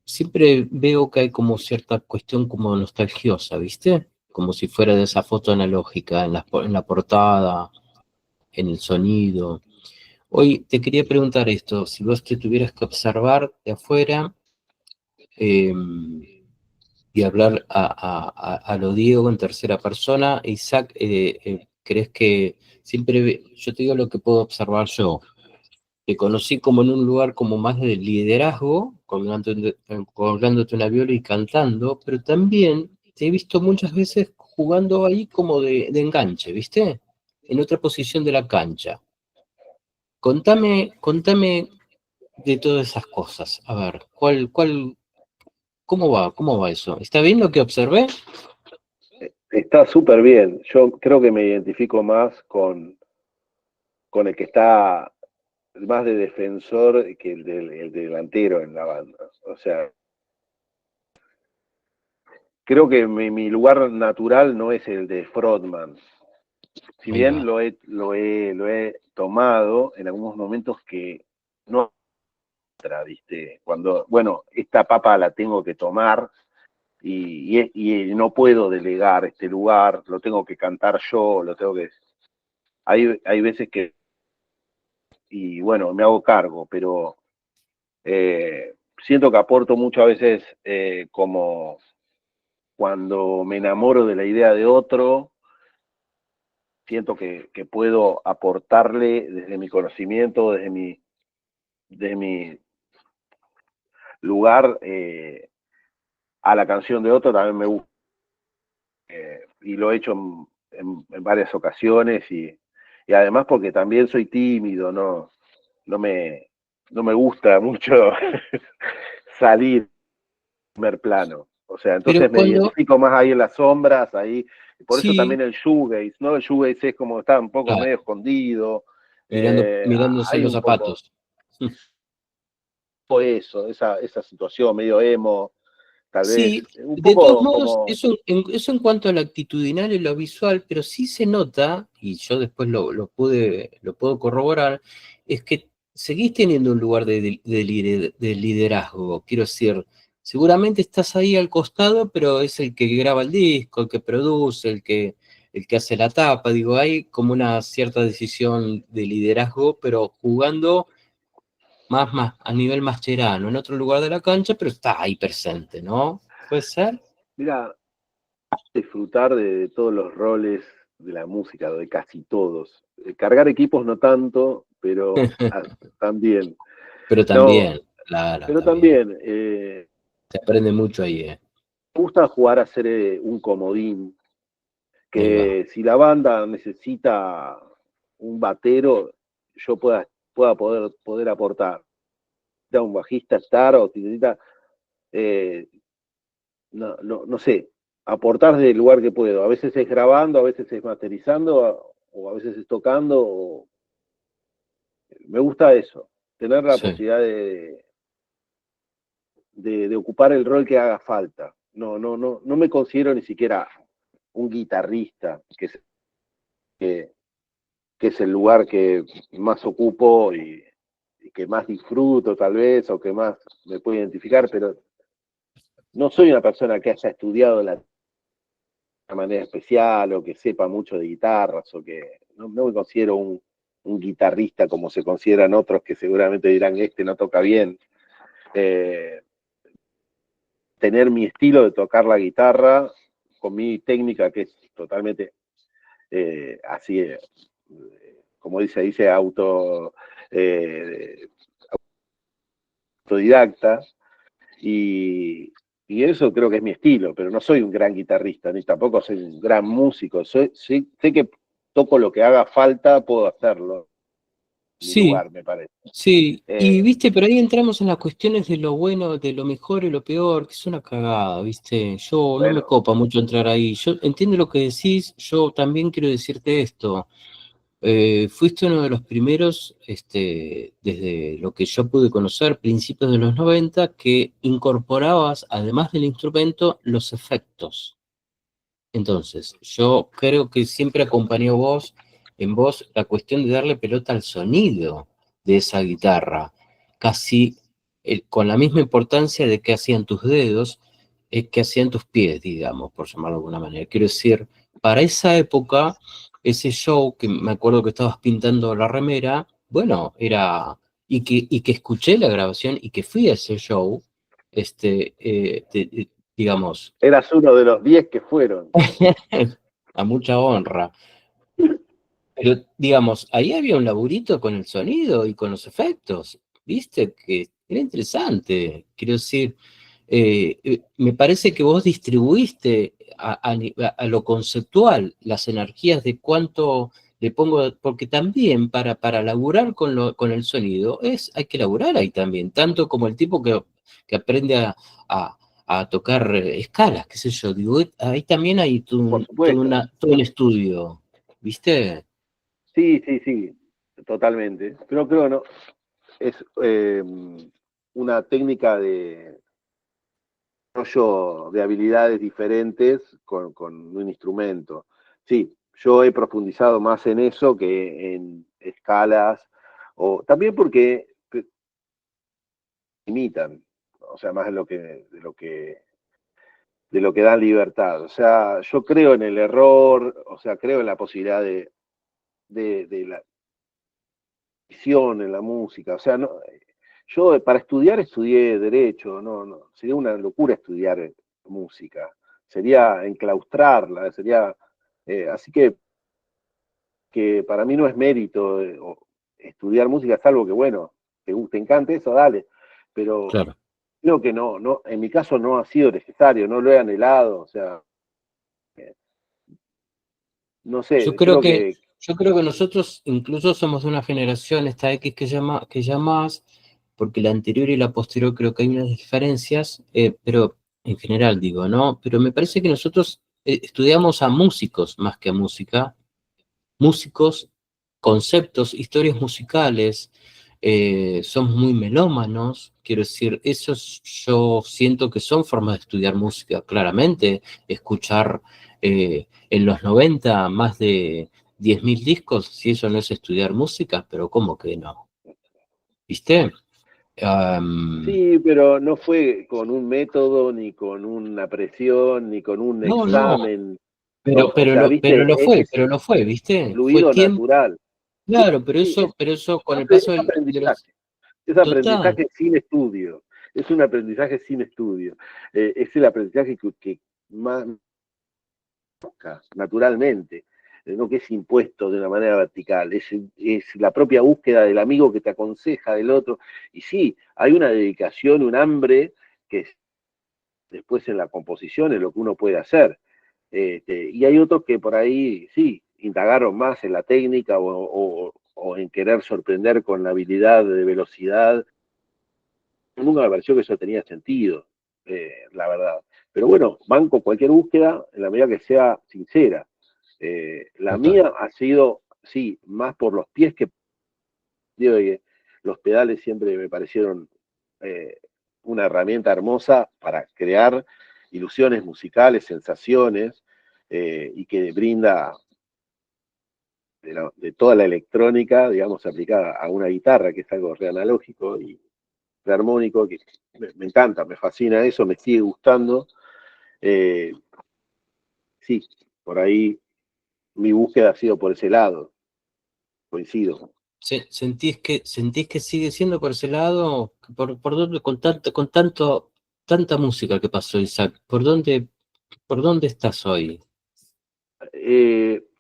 Siempre veo que hay como cierta cuestión como nostalgiosa, ¿viste? Como si fuera de esa foto analógica en la portada, en el sonido. Hoy te quería preguntar esto, si vos te tuvieras que observar de afuera, eh, y hablar a lo Diego en tercera persona. Isaac, ¿crees que siempre, yo te digo lo que puedo observar yo? Te conocí como en un lugar como más de liderazgo, colgándote una viola y cantando, pero también te he visto muchas veces jugando ahí como de enganche, ¿viste? En otra posición de la cancha. Contame de todas esas cosas. A ver, cómo va eso? ¿Está bien lo que observé? Está súper bien. Yo creo que me identifico más con el que está más de defensor que el delantero en la banda. O sea, creo que mi lugar natural no es el de frontman. Si Ahí bien va. lo he tomado en algunos momentos que no otra, ¿viste? Cuando, bueno, esta papa la tengo que tomar y no puedo delegar este lugar, lo tengo que cantar yo, lo tengo que... Hay veces que, y bueno, me hago cargo, pero siento que aporto muchas veces como cuando me enamoro de la idea de otro, siento que puedo aportarle desde mi conocimiento, desde mi lugar a la canción de otro, también me gusta. y lo he hecho en varias ocasiones, y además porque también soy tímido, no me gusta mucho salir primer plano. O sea, Pero entonces me cuando, identifico más ahí en las sombras, ahí. Por eso sí, también el shoegaze, ¿no? El shoegaze es como está un poco claro, medio escondido. mirándose en Hay los un poco zapatos. eso, esa situación medio emo, tal vez. Sí, Un de todos poco modos, como, eso en cuanto a lo actitudinal y lo visual, pero sí se nota, y yo después lo puedo corroborar, es que seguís teniendo un lugar de liderazgo. Quiero decir, seguramente estás ahí al costado, pero es el que graba el disco, el que produce, el que hace la tapa. Digo, hay como una cierta decisión de liderazgo, pero jugando más a nivel mascherano, en otro lugar de la cancha, pero está ahí presente, ¿no? ¿Puede ser? mira, disfrutar de todos los roles de la música, de casi todos. Cargar equipos no tanto, pero también. Pero No, también, claro, pero también. también, Se aprende mucho ahí, ¿eh? me gusta jugar a ser un comodín, Ahí va. que si la banda necesita un batero, yo pueda poder aportar. Necesita un bajista estar, o si necesita, eh, no sé, aportar desde el lugar que puedo. A veces es grabando, a veces es masterizando, o a veces es tocando. Me gusta eso, tener la Sí, posibilidad de ocupar el rol que haga falta. No me considero ni siquiera un guitarrista, que, que es el lugar que más ocupo, y que más disfruto tal vez, o que más me puedo identificar, pero no soy una persona que haya estudiado la manera especial, o que sepa mucho de guitarras, o que no me considero un guitarrista como se consideran otros que seguramente dirán, este no toca bien. Eh, Tener mi estilo de tocar la guitarra con mi técnica, que es totalmente así, como dice eh, autodidacta, y, y eso creo que es mi estilo, pero no soy un gran guitarrista, ni tampoco soy un gran músico. Sé que toco lo que haga falta, puedo hacerlo en mi sí, lugar, me parece. sí. Eh, Y viste, pero ahí entramos en las cuestiones de lo bueno, de lo mejor y lo peor, que es una cagada, viste. Yo no me bueno, copa mucho entrar ahí. Yo entiendo lo que decís, yo también quiero decirte esto. Fuiste uno de los primeros, desde lo que yo pude conocer, principios de los 90, que incorporabas, además del instrumento, los efectos. Entonces, yo creo que siempre acompañó en vos la cuestión de darle pelota al sonido de esa guitarra, casi con la misma importancia de que hacían tus dedos, que hacían tus pies, digamos, por llamarlo de alguna manera. Quiero decir, para esa época, ese show que me acuerdo que estabas pintando la remera, bueno, y que escuché la grabación y que fui a ese show, digamos, eras uno de los 10 que fueron. a mucha honra. Pero, digamos, ahí había un laburito con el sonido y con los efectos, ¿viste? Que era interesante. Quiero decir, me parece que vos distribuiste a lo conceptual las energías de cuánto le pongo, porque también para laburar con el sonido hay que laburar ahí también, tanto como el tipo que aprende a- a tocar escalas, qué sé yo, digo, ahí también hay Por supuesto. todo un estudio, ¿viste? Sí, totalmente. Pero creo no. Es una técnica de desarrollo de habilidades diferentes con un instrumento. Sí, yo he profundizado más en eso que en escalas, o también porque imitan, o sea, más de lo que dan libertad. O sea, yo creo en el error, o sea, creo en la posibilidad de la visión en la música. O sea, no, yo para estudiar estudié Derecho, sería una locura estudiar música, sería enclaustrarla, así que para mí no es mérito estudiar música, salvo que, bueno, te encante eso, dale, pero Claro. creo que en mi caso no ha sido necesario, no lo he anhelado, o sea, no Yo sé, creo creo que, que yo creo que nosotros incluso somos de una generación, esta X que llamas, porque la anterior y la posterior creo que hay unas diferencias, pero en general digo, ¿no? Pero me parece que nosotros estudiamos a músicos más que a música, músicos, conceptos, historias musicales, somos muy melómanos, quiero decir, esos yo siento que son formas de estudiar música, claramente, escuchar en los 90 más de 10.000 discos, si eso no es estudiar música, pero ¿cómo que no? ¿Viste? sí, pero no fue con un método, ni con una presión, ni con un No, no, examen. No, o sea, pero viste, lo fue, es ¿viste? Fue fluido, tiempo, natural. Sí, claro, sí, pero eso con el es paso de los... aprendizaje. Es Total, aprendizaje sin estudio. Es un aprendizaje sin estudio. Es el aprendizaje que más naturalmente, no que es impuesto de una manera vertical, es la propia búsqueda del amigo que te aconseja del otro. Y sí, hay una dedicación, un hambre que después en la composición es lo que uno puede hacer. Y hay otros que por ahí, sí, indagaron más en la técnica o en querer sorprender con la habilidad de velocidad. Nunca me pareció que eso tenía sentido, la verdad. Pero bueno, banco cualquier búsqueda en la medida que sea sincera. La total. mía ha sido, sí, más por los pies que digo que los pedales siempre me parecieron eh, una herramienta hermosa para crear ilusiones musicales, sensaciones, y que brinda de toda la electrónica, digamos, aplicada a una guitarra, que es algo re analógico y re armónico, que me encanta, me fascina eso, me sigue gustando. Eh, sí, por ahí mi búsqueda ha sido por ese lado, coincido. ¿Sentís que sigue siendo por ese lado? ¿Por dónde, con tanta música que pasó, Isaac? Por dónde estás hoy?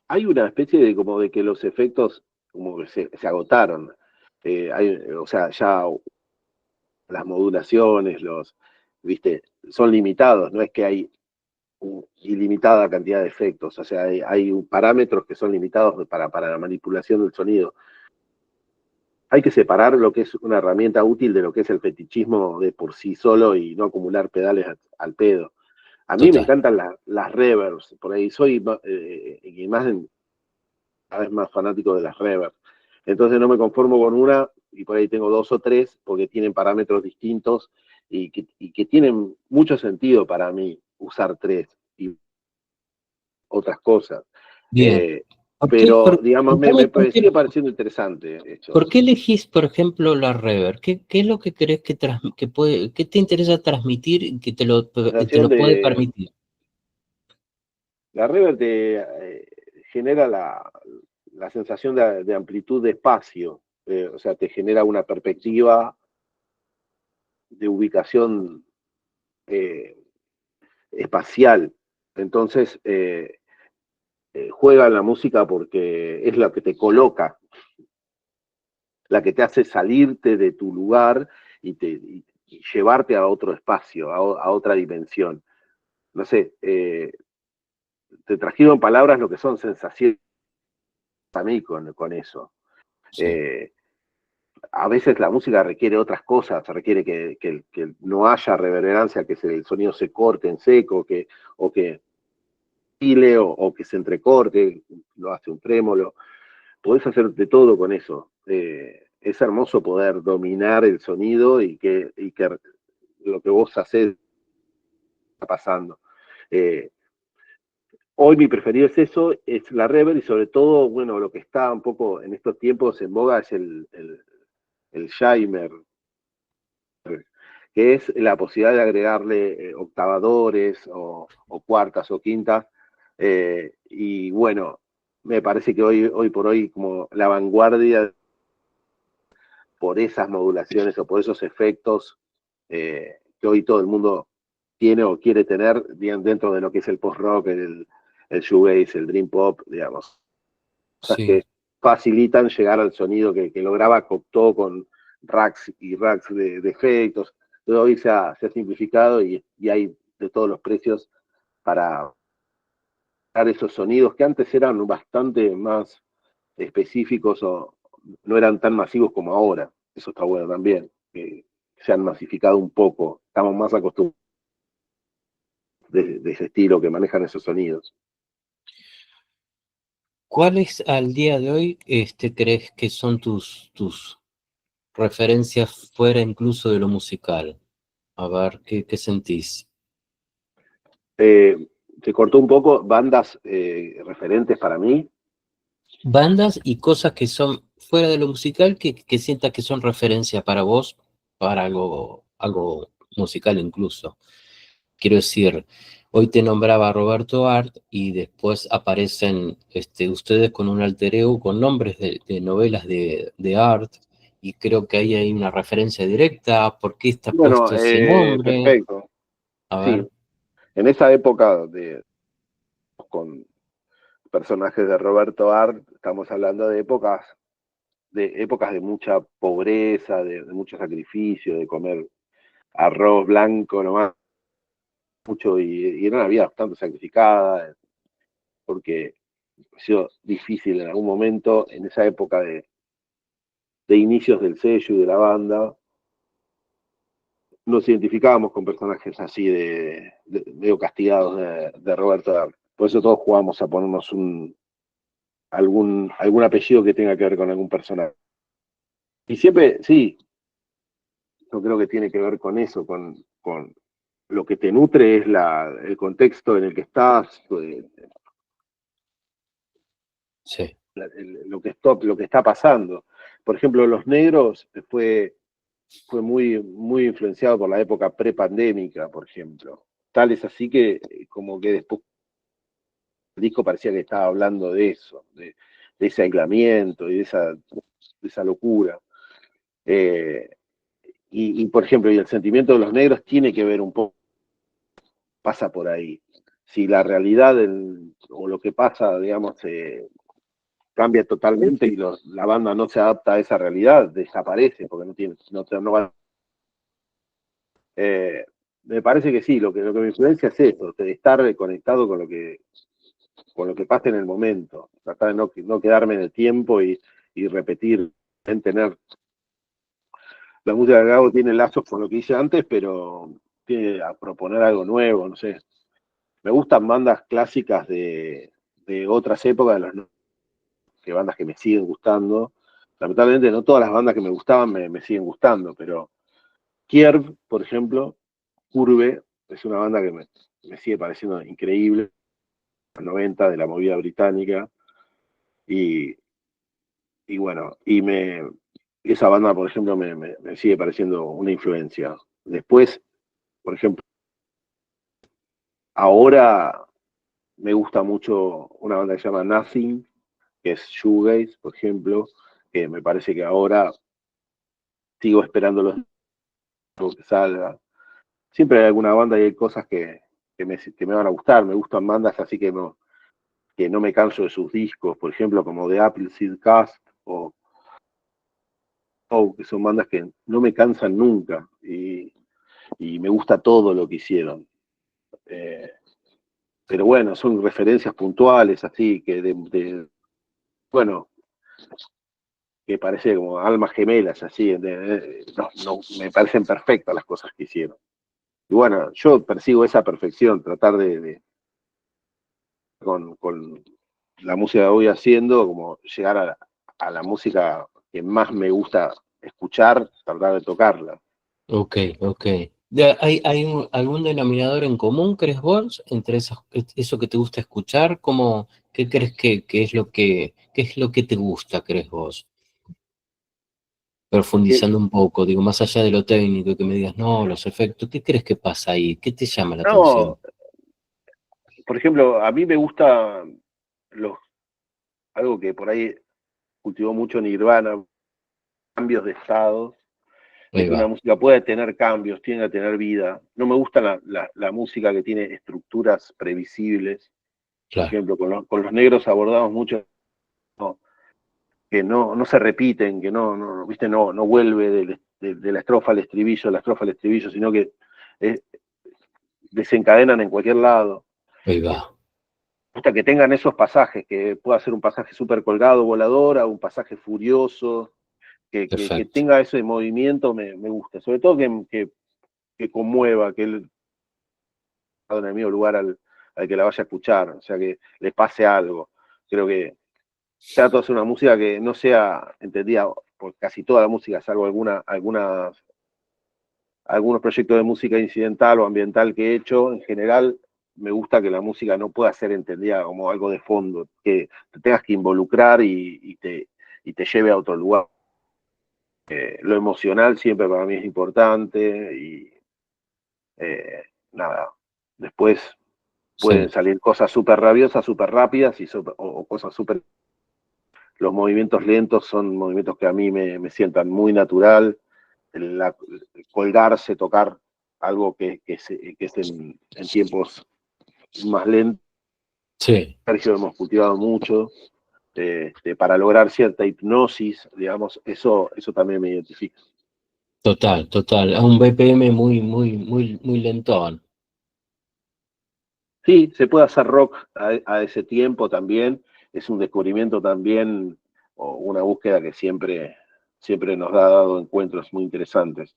Hay una especie de como de que los efectos como que se agotaron. O sea, ya las modulaciones, viste, son limitados, no es que hay ilimitada cantidad de efectos, o sea, hay parámetros que son limitados para la manipulación del sonido. Hay que separar lo que es una herramienta útil de lo que es el fetichismo de por sí solo y no acumular pedales al pedo. A mí me Total. encantan las reverbs, por ahí soy y más cada vez más fanático de las reverbs. Entonces no me conformo con una y por ahí tengo dos o tres porque tienen parámetros distintos y que tienen mucho sentido para mí usar tres y otras cosas. Bien. Eh, pero, digamos, Contame sigue pareciendo interesante por esto. qué elegís, por ejemplo, la reverb? ¿Qué es lo que crees que puede, qué te interesa transmitir y que te Sensación lo puede de. permitir? La reverb te genera la sensación de amplitud de espacio, o sea, te genera una perspectiva de ubicación eh, espacial. Entonces, juega en la música porque es la que te coloca, la que te hace salirte de tu lugar y llevarte a otro espacio, a otra dimensión. No sé, te trajeron palabras lo que son sensaciones a mí con eso. Sí, Eh, a veces la música requiere otras cosas, requiere que no haya reverberancia, que el sonido se corte en seco, o que hile o que se entrecorte, lo hace un trémolo. Podés hacer de todo con eso. Es hermoso poder dominar el sonido y que lo que vos hacés está pasando. Eh, Hoy mi preferido es eso, es la reverb y sobre todo, bueno, lo que está un poco en estos tiempos en boga es el Shimer, que es la posibilidad de agregarle octavadores o cuartas o quintas. Y bueno, me parece que hoy por hoy como la vanguardia por esas modulaciones o por esos efectos que hoy todo el mundo tiene o quiere tener bien dentro de lo que es el post-rock, el shoegaze, el dream pop, digamos. Cosas sí, que facilitan llegar al sonido que lograba Cocteau con racks y racks de efectos. Todo hoy se ha simplificado y hay de todos los precios para esos sonidos que antes eran bastante más específicos o no eran tan masivos como ahora. Eso está bueno también, que se han masificado un poco, estamos más acostumbrados de ese estilo que manejan esos sonidos. ¿Cuáles al día de hoy crees que son tus referencias fuera incluso de lo musical? A ver, ¿qué sentís? Se cortó un poco, bandas referentes para mí. Bandas y cosas que son fuera de lo musical que sientas que son referencia para vos, para algo musical incluso. Quiero decir, hoy te nombraba a Roberto Art y después aparecen ustedes con un alter ego con nombres de novelas de Art, y creo que ahí hay una referencia directa. ¿Por qué está Bueno, puesto ese nombre? perfecto. A Sí, ver, en esa época con personajes de Roberto Art, estamos hablando de épocas de mucha pobreza, de mucho sacrificio, de comer arroz blanco nomás, mucho, y era una vida bastante sacrificada, porque ha sido difícil en algún momento, en esa época de inicios del sello y de la banda, nos identificábamos con personajes así medio castigados de Roberto Art. Por eso todos jugamos a ponernos algún apellido que tenga que ver con algún personaje. Y siempre, sí, yo creo que tiene que ver con eso, con lo que te nutre es el contexto en el que estás, sí, lo que está pasando. Por ejemplo, Los Negros fue muy influenciado por la época prepandémica, por ejemplo. Tal es así que como que después el disco parecía que estaba hablando de eso, de ese aislamiento y de esa locura. Eh, por ejemplo, y el sentimiento de Los Negros tiene que ver un poco, pasa por ahí. Si la realidad o lo que pasa, digamos, cambia totalmente y la banda no se adapta a esa realidad, desaparece porque no va. Eh, Me parece que sí, lo que me influencia es eso, de estar conectado con lo que pasa en el momento, tratar de no quedarme en el tiempo y repetir, en tener. La música que hago tiene lazos con lo que hice antes, pero tiene a proponer algo nuevo, no sé. Me gustan bandas clásicas de otras épocas, que bandas que me siguen gustando. Lamentablemente no todas las bandas que me gustaban me siguen gustando, pero Kierv, por ejemplo, Curve, es una banda que me sigue pareciendo increíble, los 90 de la movida británica, y, y bueno, esa banda, por ejemplo, me sigue pareciendo una influencia. Después, por ejemplo, ahora me gusta mucho una banda que se llama Nothing, que es shoegaze, por ejemplo, que me parece que ahora sigo esperando que salga. Siempre hay alguna banda y hay cosas que me van a gustar. Me gustan bandas así que no me canso de sus discos, por ejemplo, como The Appleseed Cast que son bandas que no me cansan nunca y me gusta todo lo que hicieron. Eh, pero bueno, son referencias puntuales, así que bueno, que parece como almas gemelas, así, no, me parecen perfectas las cosas que hicieron. Y bueno, yo persigo esa perfección, tratar con la música que voy haciendo, como llegar a la música que más me gusta escuchar, tratar de tocarla. ok, ok. ¿Hay algún denominador en común, crees vos, entre eso que te gusta escuchar? ¿Qué crees que es qué es lo que te gusta, crees vos? Que, Profundizando un poco, digo, más allá de lo técnico, y que me digas, no, los efectos, ¿qué crees que pasa ahí? ¿Qué te llama la atención? no, por ejemplo, a mí me gusta algo que por ahí cultivó mucho Nirvana, cambios de estado, de Ahí que una va, música puede tener cambios, tiene que tener vida. No me gusta la música que tiene estructuras previsibles. Por claro, ejemplo, con los negros abordamos mucho, ¿no? Que no se repiten, que ¿viste? No vuelve de la estrofa al estribillo, la estrofa al estribillo, sino que desencadenan en cualquier lado. ahí Eh, va. gusta que tengan esos pasajes, que pueda ser un pasaje súper colgado, volador, a un pasaje furioso, que Perfecto. tenga ese movimiento me gusta, sobre todo que conmueva, que él en el mismo lugar al que la vaya a escuchar, o sea, que le pase algo. Creo que trato de hacer una música que no sea entendida por casi toda la música, salvo algunos proyectos de música incidental o ambiental que he hecho. En general, me gusta que la música no pueda ser entendida como algo de fondo, que te tengas que involucrar y te lleve a otro lugar. Lo emocional siempre para mí es importante y nada, después pueden Sí, salir cosas súper rabiosas, súper rápidas o cosas súper... Los movimientos lentos son movimientos que a mí me sientan muy natural, la, colgarse, tocar algo que es en tiempos más lentos. sí, Sergio hemos cultivado mucho para lograr cierta hipnosis, digamos, eso también me identifica. total, total. A un BPM muy, muy, muy, muy lentón. Sí, se puede hacer rock a ese tiempo también, es un descubrimiento también, o una búsqueda que siempre nos ha dado encuentros muy interesantes.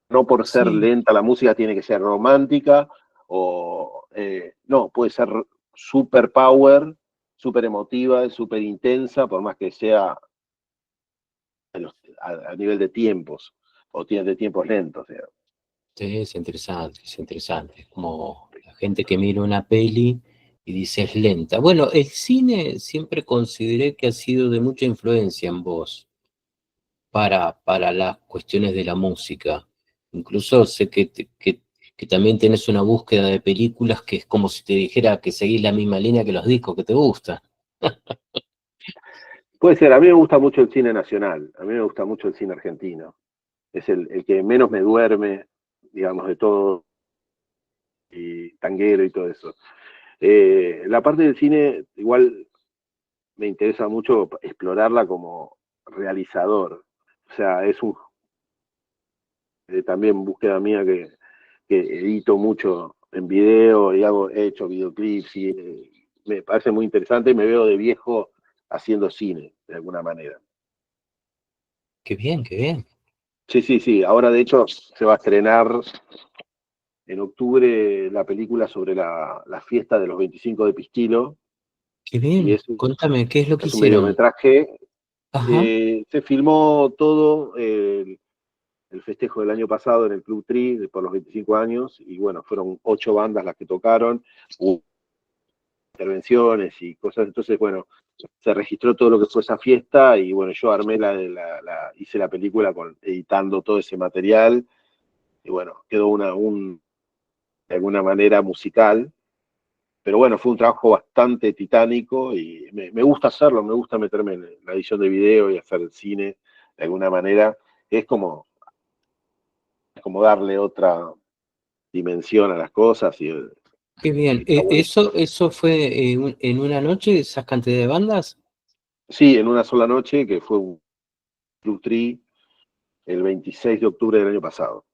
No por ser Sí, lenta la música tiene que ser romántica, no, puede ser super power, super emotiva, super intensa, por más que sea a nivel de tiempos, o de tiempos lentos. Digamos. sí, es interesante, es interesante. Es como la gente que mira una peli y dice es lenta. Bueno, el cine siempre consideré que ha sido de mucha influencia en vos para las cuestiones de la música. Incluso sé que también tenés una búsqueda de películas que es como si te dijera que seguís la misma línea que los discos que te gustan. Puede ser, a mí me gusta mucho el cine nacional, a mí me gusta mucho el cine argentino. Es el que menos me duerme, digamos, de todo, y tanguero y todo eso. La parte del cine, igual me interesa mucho explorarla como realizador. O sea, es también búsqueda mía que edito mucho en video y he hecho videoclips y me parece muy interesante y me veo de viejo haciendo cine, de alguna manera. Qué bien, qué bien. Sí, sí, sí. Ahora, de hecho, se va a estrenar en octubre la película sobre la fiesta de los 25 de Pistilo Qué y bien. Contame, ¿qué es lo que es un hicieron? mediometraje. Ajá, Se filmó todo el festejo del año pasado en el Club Tri por los 25 años y bueno, fueron 8 bandas las que tocaron, hubo intervenciones y cosas, entonces bueno, se registró todo lo que fue esa fiesta y bueno, yo armé hice la película editando todo ese material y bueno, quedó de alguna manera musical, pero bueno, fue un trabajo bastante titánico y me gusta hacerlo, me gusta meterme en la edición de video y hacer el cine de alguna manera, es como darle otra dimensión a las cosas qué bien. y está buenísimo. ¿Eso fue en una noche, esas cantidad de bandas? Sí, en una sola noche, que fue un Club Tri el 26 de octubre del año pasado.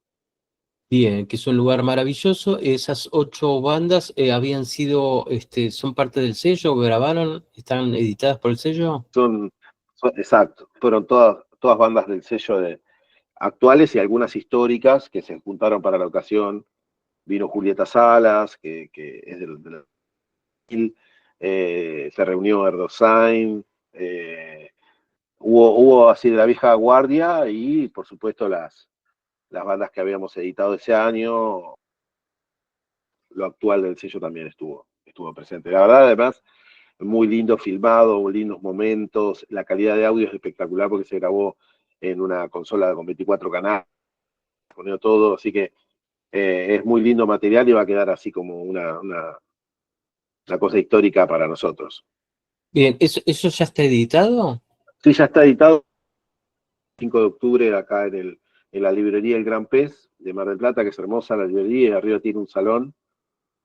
Bien, que es un lugar maravilloso. Esas 8 bandas habían sido, son parte del sello, grabaron, están editadas por el sello. Son, exacto, fueron todas bandas del sello actuales y algunas históricas que se juntaron para la ocasión. Vino Julieta Salas, que es se reunió Erdosain, hubo así de la vieja guardia y por supuesto las bandas que habíamos editado ese año, lo actual del sello también estuvo presente. La verdad, además, muy lindo filmado, lindos momentos, la calidad de audio es espectacular porque se grabó en una consola con 24 canales, ponió todo, así que es muy lindo material y va a quedar así como una cosa histórica para nosotros. Bien, ¿eso ya está editado? Sí, ya está editado el 5 de octubre acá en la librería El Gran Pez de Mar del Plata, que es hermosa la librería, y arriba tiene un salón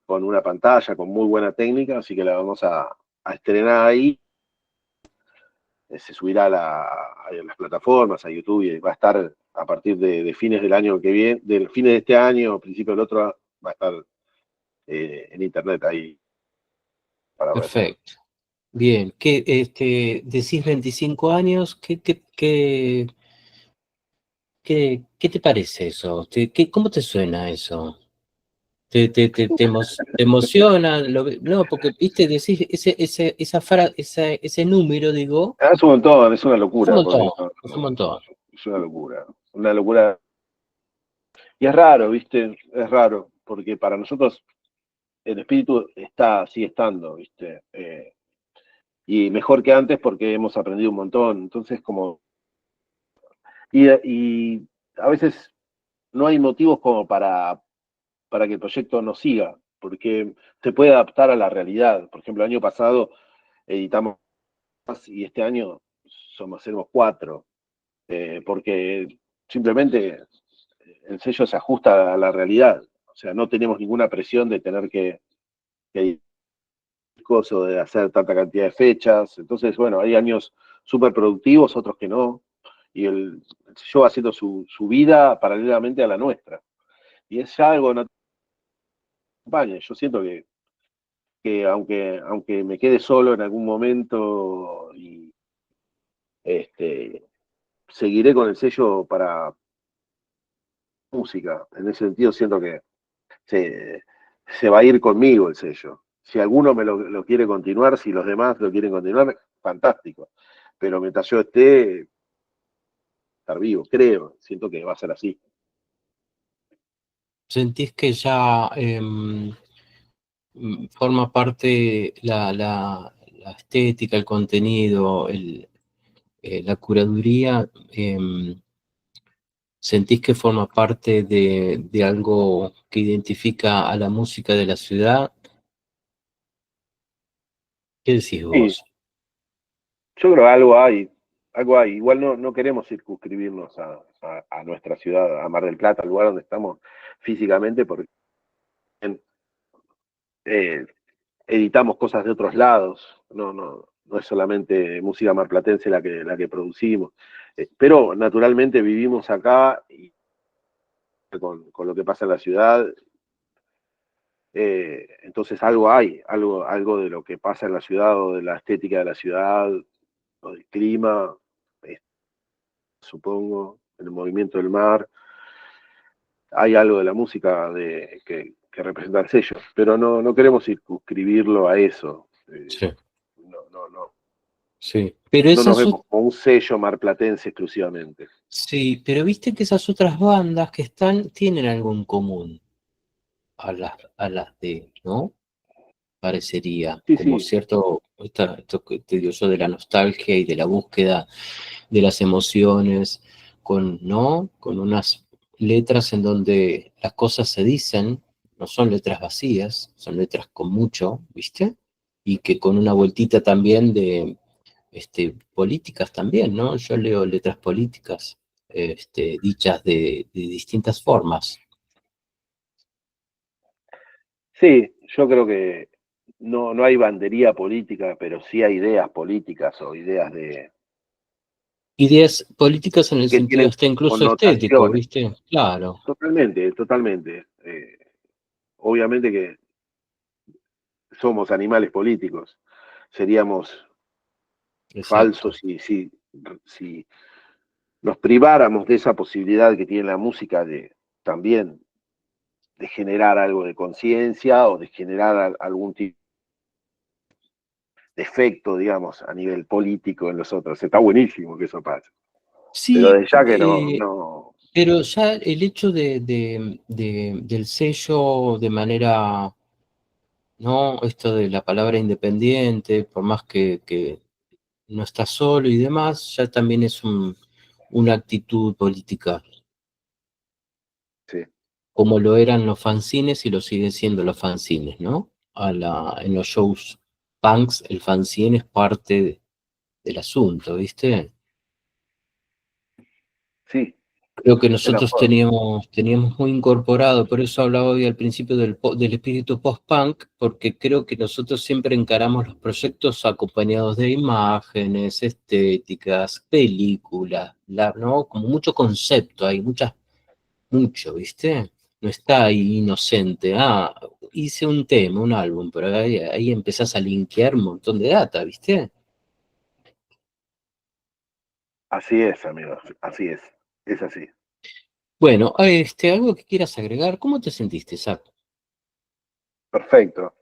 con una pantalla, con muy buena técnica, así que la vamos a estrenar ahí. Se subirá a las plataformas, a YouTube, y va a estar a partir de fines del año que viene, del fines de este año, principio del otro, va a estar en internet ahí. para ver. Perfecto. Bien, ¿qué, decís 25 años? ¿Qué te parece eso? ¿Cómo te suena eso? ¿Te emociona? No, porque, viste, decís ese número, digo, Es un montón, es una es un locura, montón, porque es un montón. es una locura. Una locura. Y es raro, ¿viste? Es raro, porque para nosotros el espíritu sigue estando, ¿viste? Y mejor que antes porque hemos aprendido un montón. Entonces, y a veces no hay motivos como para que el proyecto no siga, porque se puede adaptar a la realidad. Por ejemplo, el año pasado editamos más y este año seremos 4, porque simplemente el sello se ajusta a la realidad. O sea, no tenemos ninguna presión de tener que o de hacer tanta cantidad de fechas. Entonces, bueno, hay años súper productivos, otros que no. Y el sello va haciendo su vida paralelamente a la nuestra. Y es ya algo natural. Yo siento que aunque me quede solo en algún momento y este, seguiré con el sello para música. En ese sentido siento que se, se va a ir conmigo el sello. Si alguno lo quiere continuar, si los demás lo quieren continuar, fantástico. Pero mientras yo esté, estar vivo, creo, siento que va a ser así. ¿Sentís que ya forma parte la estética, el contenido, la curaduría? ¿Sentís que forma parte de algo que identifica a la música de la ciudad? ¿Qué decís Sí, vos? yo creo que algo hay, algo hay. Igual no queremos circunscribirnos a nuestra ciudad, a Mar del Plata, al lugar donde estamos físicamente, porque eh, editamos cosas de otros lados, no es solamente música marplatense la que producimos, pero naturalmente vivimos acá y con lo que pasa en la ciudad, entonces algo hay, algo de lo que pasa en la ciudad o de la estética de la ciudad o del clima, eh, supongo, en el movimiento del mar, hay algo de la música que representa el sello, pero no queremos circunscribirlo a eso. Sí, No, sí. Pero no nos esas, vemos como un sello marplatense exclusivamente. sí, pero viste que esas otras bandas que están tienen algo en común a las ¿no? Parecería, Sí, como sí, cierto, esto que te digo yo de la nostalgia y de la búsqueda de las emociones, ¿no? Con unas letras en donde las cosas se dicen, no son letras vacías, son letras con mucho, ¿viste? Y que con una vueltita también de políticas también, ¿no? Yo leo letras políticas, dichas de distintas formas. sí, yo creo que no hay bandería política, pero sí hay ideas políticas o ideas Ideas políticas en el que sentido tienen hasta incluso estético, connotaciones. ¿viste? Claro, Totalmente, totalmente. Obviamente que somos animales políticos. Seríamos exacto. falsos si nos priváramos de esa posibilidad que tiene la música de también de generar algo de conciencia o de generar algún tipo de efecto, digamos, a nivel político en los otros. Está buenísimo que eso pase. Pero Sí, de ya que no. pero ya el hecho del sello de manera, ¿no? Esto de la palabra independiente, por más que no está solo y demás, ya también es una actitud política, Sí, como lo eran los fanzines y lo siguen siendo los fanzines, ¿no? En los shows punks, el fanzine es parte del asunto, ¿viste? sí, Creo que de la nosotros forma. teníamos muy incorporado, por eso hablaba hoy al principio del espíritu post-punk, porque creo que nosotros siempre encaramos los proyectos acompañados de imágenes, estéticas, películas, ¿no? Como mucho concepto, hay mucho, ¿viste? no está ahí inocente. Ah, hice un tema, un álbum, pero ahí empezás a linkear un montón de data, ¿viste? Así es, amigos, así es así. Bueno, algo que quieras agregar, ¿cómo te sentiste, Zap? Perfecto.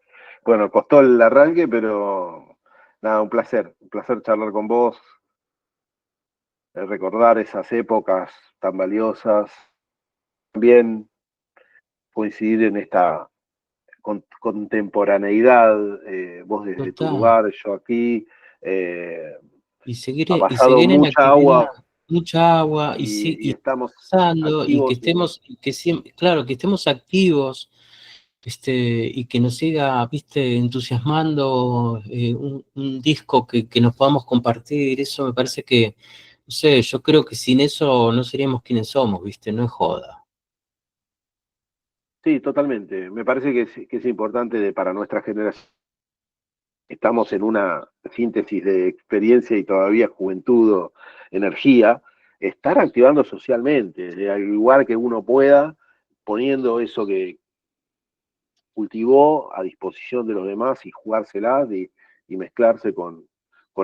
Bueno, costó el arranque, pero nada, un placer charlar con vos, recordar esas épocas tan valiosas, también coincidir en esta contemporaneidad, vos desde tu Total. lugar, yo aquí. eh, ha Y pasado seguir en mucha actividad, agua mucha agua, y y estamos pasando, y que activos estemos, claro, que estemos activos, y que nos siga, viste, entusiasmando un disco que nos podamos compartir. Eso me parece que, no sé, yo creo que sin eso no seríamos quienes somos, viste, no es joda. sí, totalmente. Me parece que es importante para nuestra generación. Estamos en una síntesis de experiencia y todavía juventud o energía, estar activando socialmente, al lugar que uno pueda, poniendo eso que cultivó a disposición de los demás y jugársela y mezclarse con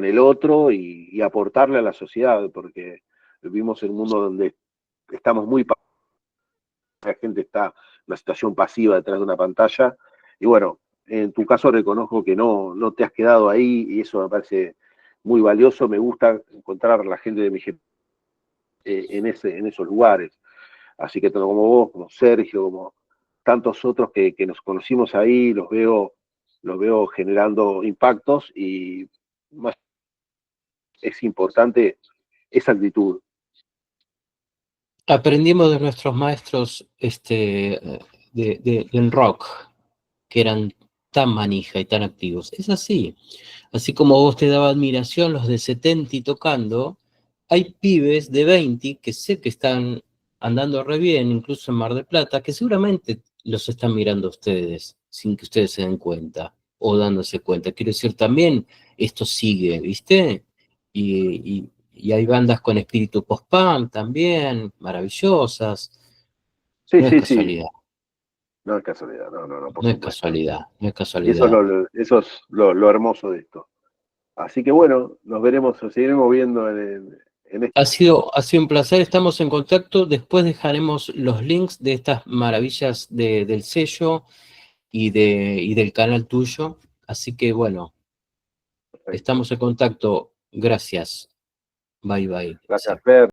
el otro y aportarle a la sociedad, porque vivimos en un mundo donde estamos muy, la gente está en una situación pasiva detrás de una pantalla, y bueno, en tu caso reconozco que no te has quedado ahí y eso me parece muy valioso. Me gusta encontrar a la gente de mi en esos lugares. Así que tanto como vos, como Sergio, como tantos otros que nos conocimos ahí, los veo generando impactos y más es importante esa actitud. Aprendimos de nuestros maestros del rock, que eran tan manija y tan activos. Es así. Así como vos te daba admiración los de 70 tocando, hay pibes de 20 que sé que están andando re bien, incluso en Mar del Plata, que seguramente los están mirando a ustedes sin que ustedes se den cuenta o dándose cuenta. Quiero decir, también esto sigue, ¿viste? Y hay bandas con espíritu post-punk también, maravillosas. Sí, No es sí, sí, casualidad, no es casualidad, no, por no es supuesto. casualidad, no es Y eso es casualidad. eso es lo hermoso de esto. Así que bueno, nos veremos, nos seguiremos viendo en este. Ha sido un placer, estamos en contacto. Después dejaremos los links de estas maravillas del sello y del canal tuyo. Así que bueno, Perfecto. estamos en contacto. Gracias. Bye bye. Gracias, Fer.